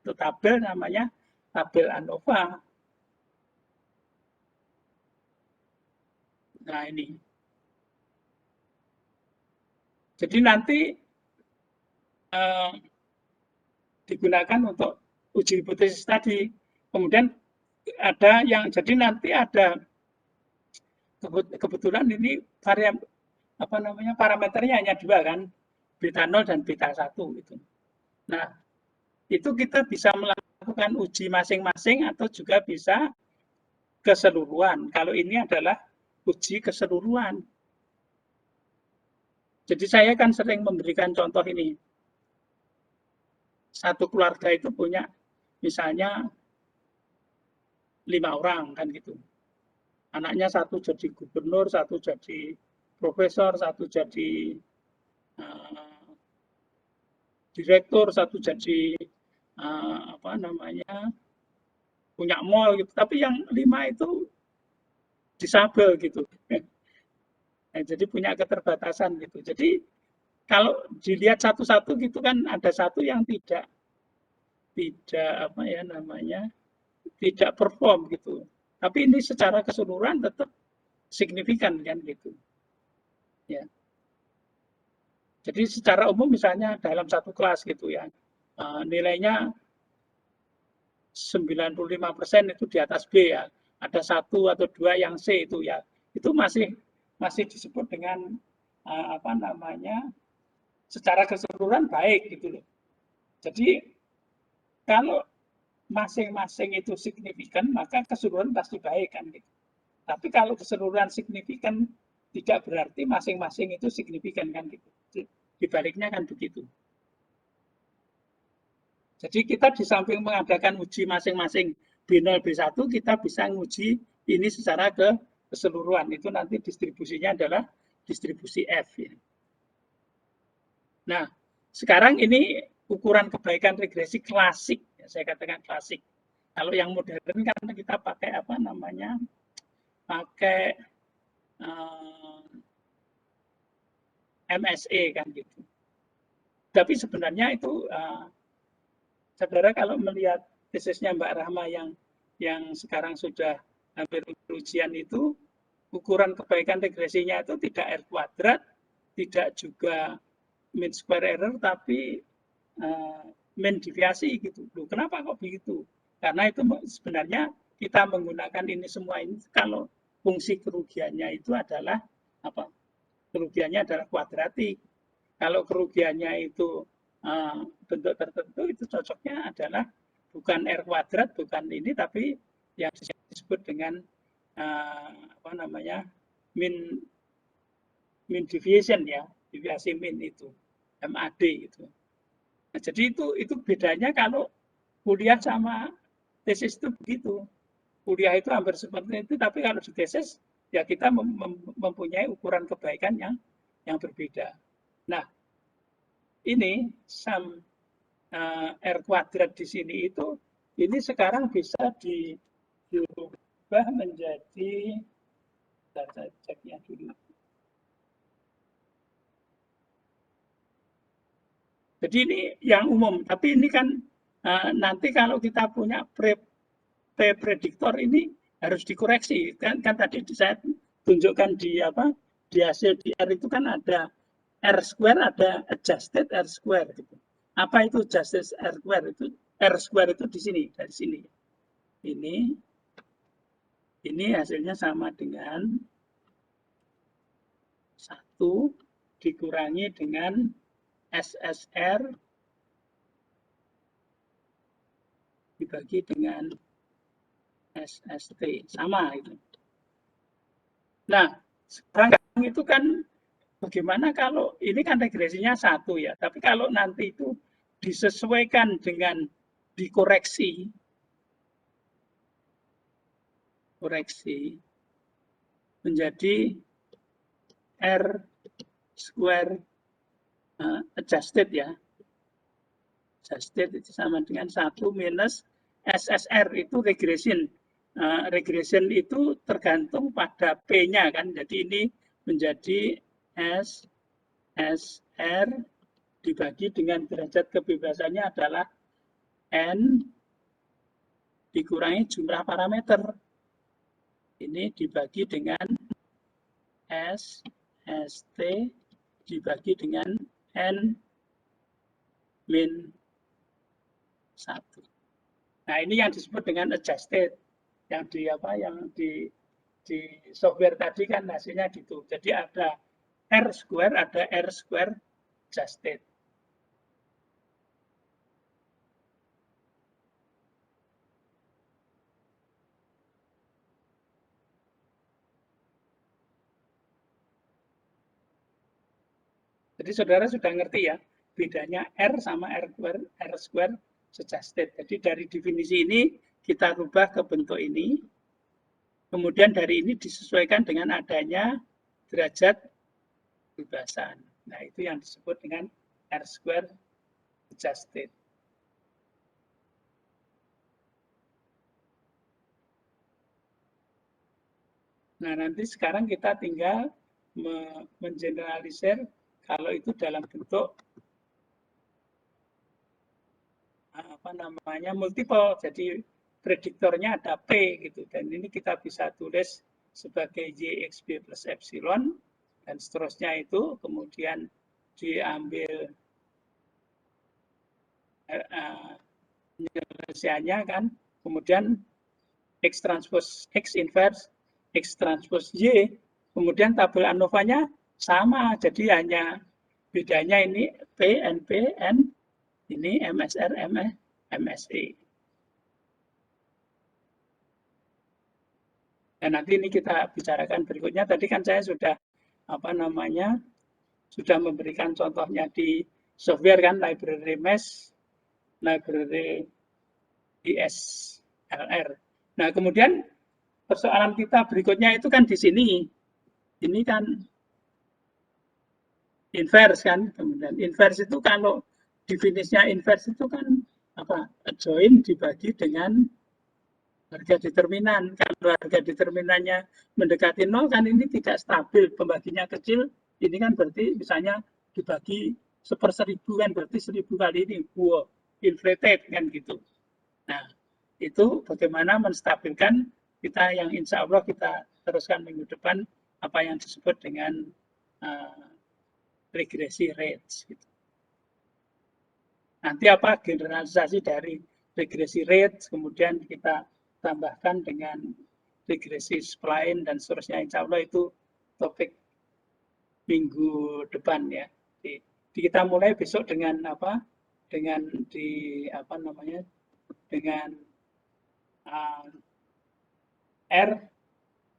satu tabel namanya tabel ANOVA. Nah ini. Jadi nanti digunakan untuk uji hipotesis tadi. Kemudian ada yang, jadi nanti ada kebetulan ini parameternya hanya 2 kan, beta 0 dan beta 1 gitu. Nah, itu kita bisa melakukan uji masing-masing atau juga bisa keseluruhan. Kalau ini adalah uji keseluruhan. Jadi saya kan sering memberikan contoh ini. Satu keluarga itu punya misalnya 5 orang kan gitu. Anaknya satu jadi gubernur, satu jadi profesor, satu jadi direktur, satu jadi punya mall gitu. Tapi yang 5 itu disabel gitu. Nah, jadi punya keterbatasan gitu. Jadi kalau dilihat satu-satu gitu kan ada satu yang tidak tidak perform gitu. Tapi ini secara keseluruhan tetap signifikan kan gitu. Ya. Jadi secara umum misalnya dalam satu kelas gitu ya, nilainya 95% itu di atas B ya. Ada 1 atau 2 yang C itu ya. Itu masih disebut dengan secara keseluruhan baik gitu loh. Jadi kalau masing-masing itu signifikan, maka keseluruhan pasti baik kan gitu. Tapi kalau keseluruhan signifikan tidak berarti masing-masing itu signifikan kan gitu. Dibaliknya kan begitu. Jadi kita di samping mengadakan uji masing-masing B0, B1, kita bisa menguji ini secara keseluruhan. Itu nanti distribusinya adalah distribusi F. Ya. Nah, sekarang ini ukuran kebaikan regresi klasik. Ya, saya katakan klasik. Kalau yang modern kan kita pakai pakai MSE kan gitu. Tapi sebenarnya itu saudara kalau melihat tesisnya Mbak Rahma yang sekarang sudah hampir ujian itu, ukuran kebaikan regresinya itu tidak R kuadrat, tidak juga mean square error, tapi mean deviasi gitu. Loh, kenapa kok begitu? Karena itu sebenarnya kita menggunakan ini semua ini kalau fungsi kerugiannya itu adalah apa? Kerugiannya adalah kuadratik. Kalau kerugiannya itu bentuk tertentu, itu cocoknya adalah bukan R kuadrat, bukan ini, tapi yang disebut dengan mean deviation ya, deviasi mean itu, MAD itu. Nah, jadi itu bedanya kalau kuliah sama tesis itu begitu. Kuliah itu hampir seperti itu, tapi kalau di tesis ya kita mempunyai ukuran kebaikan yang berbeda. Nah, ini sum R kuadrat di sini itu ini sekarang bisa diubah menjadi, saya ceknya dulu. Jadi ini yang umum, tapi ini kan nanti kalau kita punya prediktor ini harus dikoreksi. Kan tadi saya tunjukkan di hasil di R itu kan ada R square, ada adjusted R square gitu. Apa itu adjusted R square itu? R square itu di sini, dari sini. Ini hasilnya sama dengan 1 dikurangi dengan SSR dibagi dengan SST, sama itu. Nah, sekarang itu kan bagaimana kalau ini kan regresinya 1 ya, tapi kalau nanti itu disesuaikan dengan dikoreksi menjadi R square adjusted ya. Adjusted itu sama dengan 1 minus SSR itu regression. Regression itu tergantung pada P-nya kan. Jadi ini menjadi SSR dibagi dengan derajat kebebasannya adalah N dikurangi jumlah parameter. Ini dibagi dengan S, ST dibagi dengan N min 1. Nah, ini yang disebut dengan adjusted. Yang di software tadi kan hasilnya gitu. Jadi ada R square, ada R square adjusted. Jadi saudara sudah ngerti ya, bedanya R sama R square adjusted. Jadi dari definisi ini kita rubah ke bentuk ini. Kemudian dari ini disesuaikan dengan adanya derajat bebasan. Nah, itu yang disebut dengan R square adjusted. Nah, nanti sekarang kita tinggal mengeneralisir kalau itu dalam bentuk multiple, jadi prediktornya ada P gitu, dan ini kita bisa tulis sebagai YXB plus epsilon dan seterusnya itu, kemudian diambil penyelesaiannya kan, kemudian X transpose X inverse X transpose Y, kemudian tabel ANOVA-nya sama, jadi hanya bedanya ini P, NP, N, ini MSR, MSE. Dan nanti ini kita bicarakan berikutnya. Tadi kan saya sudah sudah memberikan contohnya di software kan, library mesh, library DSLR. Nah, kemudian persoalan kita berikutnya itu kan di sini. Ini kan inverse kan, kemudian inverse itu kalau definisinya inverse itu kan join dibagi dengan harga determinan. Kalau harga determinannya mendekati 0 kan ini tidak stabil, pembaginya kecil, ini kan berarti misalnya dibagi 1/1000 kan berarti 1000 kali ini, wow, inflated kan gitu. Nah, itu bagaimana menstabilkan kita yang insya Allah kita teruskan minggu depan apa yang disebut dengan regresi rates. Gitu. Nanti generalisasi dari regresi rates, kemudian kita tambahkan dengan regresi spline dan seterusnya. Insya Allah itu topik minggu depan ya. Jadi kita mulai besok dengan dengan R.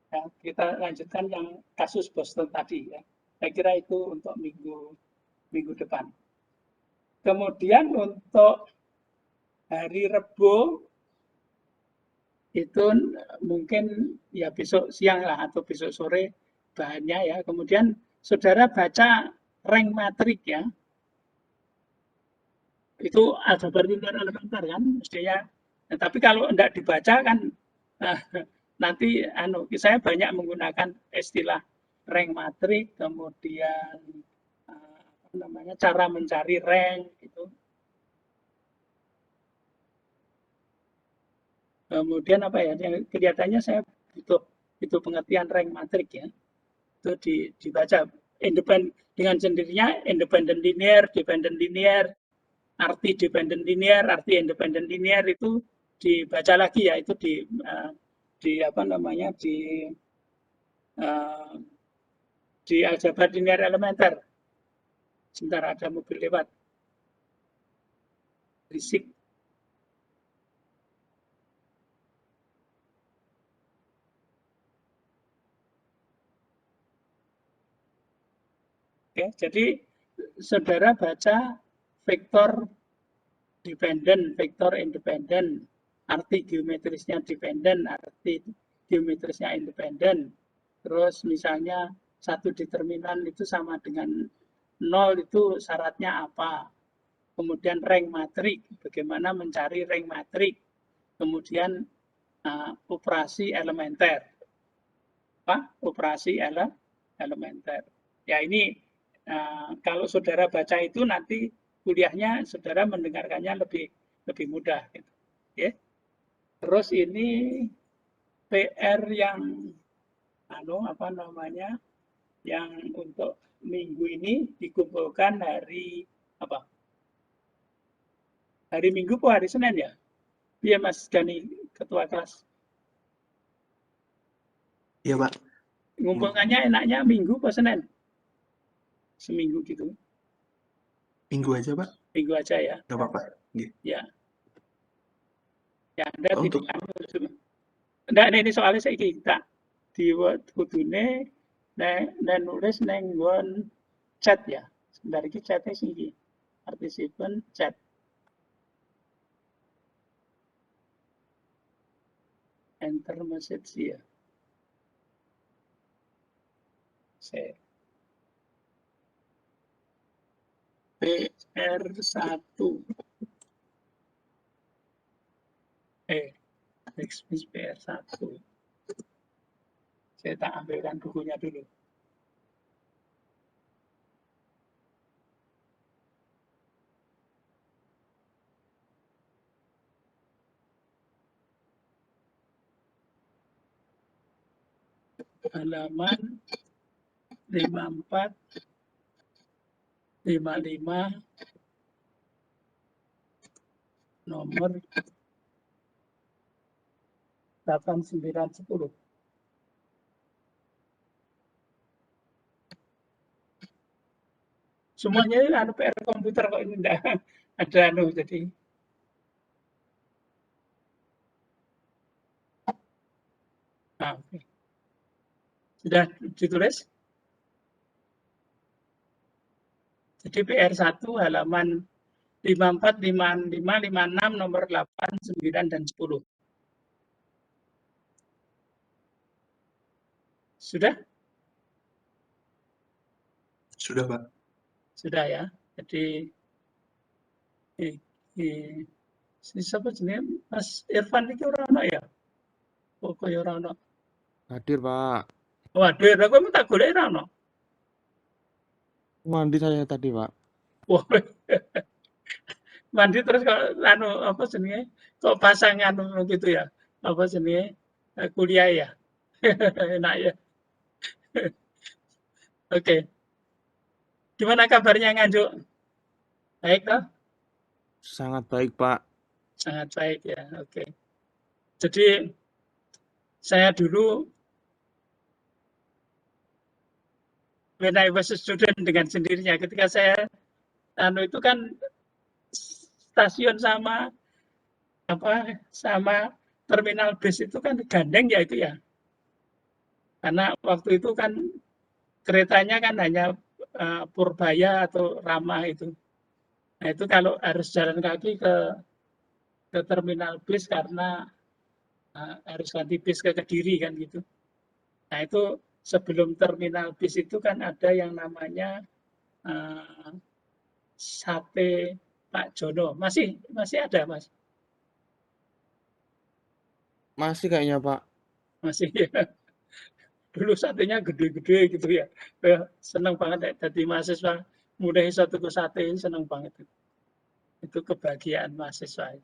Ya, kita lanjutkan yang kasus Boston tadi ya. Saya kira itu untuk minggu depan. Kemudian untuk hari Rebo itu mungkin ya besok siang lah atau besok sore bahannya ya. Kemudian saudara baca rank matrik ya. Itu aljabar linear elementer kan mestinya. Nah, tapi kalau tidak dibaca kan nanti saya banyak menggunakan istilah rank matrik, kemudian cara mencari rank gitu. Kemudian yang kelihatannya saya butuh pengertian rank matrik ya. Itu dibaca dengan sendirinya independent linear, dependent linear, arti dependent linear, arti independent linear itu dibaca lagi ya, itu di aljabar linear elementer. Sebentar ada mobil lewat. Berisik. Oke, jadi saudara baca vektor dependent, vektor independent, arti geometrisnya dependent, arti geometrisnya independent. Terus misalnya satu determinan itu sama dengan 0 itu syaratnya apa. Kemudian rank matrik, bagaimana mencari rank matrik. Kemudian operasi elementer. Operasi elementer. Ya ini kalau saudara baca itu nanti kuliahnya saudara mendengarkannya lebih lebih mudah gitu. Ya. Terus ini PR yang apa namanya? Yang untuk minggu ini dikumpulkan hari apa? Hari Minggu atau hari Senin ya? Iya Mas Gani, ketua kelas. Iya, Pak. Ngumpulkannya enaknya Minggu atau Senin? Seminggu gitu. Minggu aja, Pak. Minggu aja ya. Nggak apa-apa. Nggih. Ya. Ya, Anda Oh, tidak untuk Nggak, ini soalnya saya tak di kudune nek nulis neng nggon chat ya. Sebentar iki chatnya sih participant chat. Enter message ya. Saya PR1 Express PR1 saya tak ambilkan bukunya dulu. Halaman 54 55 nomor 8910. Semuanya PR komputer kok ini enggak ada jadi oke. Sudah ditulis? Jadi PR1 halaman 54, 55, 56, nomor 8, 9, dan 10. Sudah? Sudah, Pak. Sudah ya. Jadi siapa jenenge Mas Irfan iki ora ono ya? Kaya ora ono. Hadir, Pak. Waduh, aku emang tak golek ora ono. Mandi saya tadi, Pak. Wah. Mandi terus kok apa jenenge? Kok pasangan gitu ya? Apa jenenge? Kuliah ya. Enak ya. Oke. Gimana kabarnya Nganjuk? Baik toh? Sangat baik, Pak. Sangat baik ya. Oke. Jadi saya dulu when I was a student dengan sendirinya ketika saya itu kan stasiun sama terminal bis itu kan gandeng ya itu ya. Karena waktu itu kan keretanya kan hanya Purbaya atau Ramah itu. Nah itu kalau harus jalan kaki ke terminal bis karena harus ganti bis ke Kediri kan gitu. Nah itu sebelum terminal bis itu kan ada yang namanya Sate Pak Jono. Masih ada Mas? Masih kayaknya, Pak. Masih ya. Dulu satenya gede-gede gitu ya. Seneng banget ya, jadi mahasiswa mulai satu ke sate seneng banget. Itu kebahagiaan mahasiswa.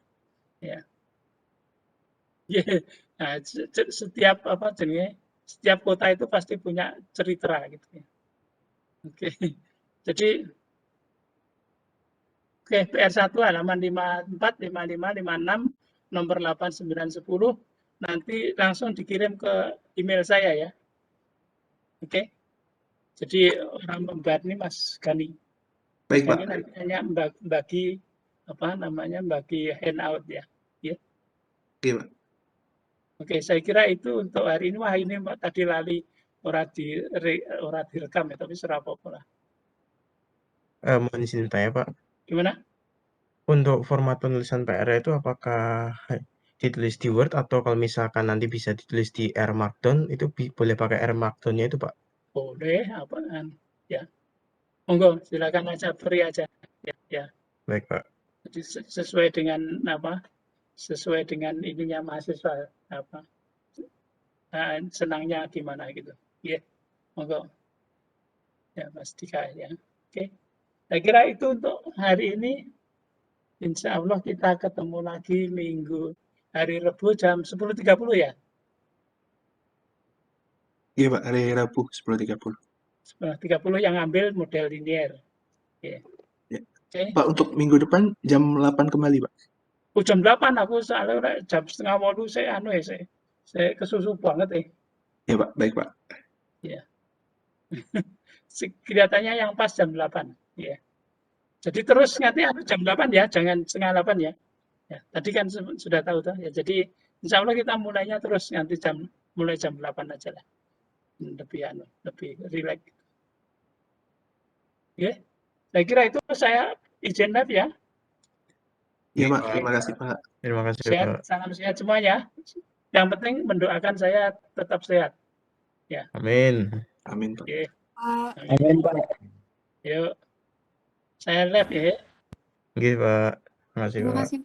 Ya. Nah, setiap kota itu pasti punya cerita gitu ya. Oke. Jadi PR1 halaman 54, 55, 56, nomor 8, 9, 10 nanti langsung dikirim ke email saya ya. Oke. Jadi orang membuat ini Mas Gani. Baik, Pak. Gani nanti hanya bagi bagi handout ya. Ya. Iya, Pak. Oke, saya kira itu untuk hari ini. Wah, ini tadi lali ora direkam ya, tapi serapopo lah. Mohon izin tanya, Pak. Gimana? Untuk format penulisan PR itu apakah ditulis di Word atau kalau misalkan nanti bisa ditulis di R Markdown itu boleh pakai R Markdown-nya itu, Pak? Boleh, apaan? Ya. Monggo, silakan aja, free aja. Ya. Baik, Pak. Jadi sesuai dengan sesuai dengan ininya mahasiswa senangnya gimana gitu. Ya, monggo. Ya, Mas Dika ya. Oke. Saya kira itu untuk hari ini. Insya Allah kita ketemu lagi minggu hari Rabu jam 10.30 ya. Iya Pak, hari Rabu 10.30. 10.30 yang ambil model linear. Ya. Ya. Oke. Pak, untuk minggu depan jam 8 kembali Pak. Jam 8 aku soalnya jam 7:30 saya kesusu banget Ya Pak, baik Pak. Ya. Kelihatannya yang pas jam 8 ya. Jadi terus nanti jam 8 ya, jangan 7:30 ya. Ya, tadi kan sudah tahu tuh ya. Jadi insya Allah kita mulainya terus nanti mulai jam 8 aja lah. Lebih rileks. Ya. Saya kira itu saya izin live ya. Iya Pak, terima kasih Pak. Terima kasih Sehat, Pak. salam sehat semuanya. Yang penting mendoakan saya tetap sehat. Ya. Amin. Amin Pak. Oke. Pak. Amin Pak. Yuk. Saya live ya. Oke Pak. Terima kasih Terima Pak. kasih.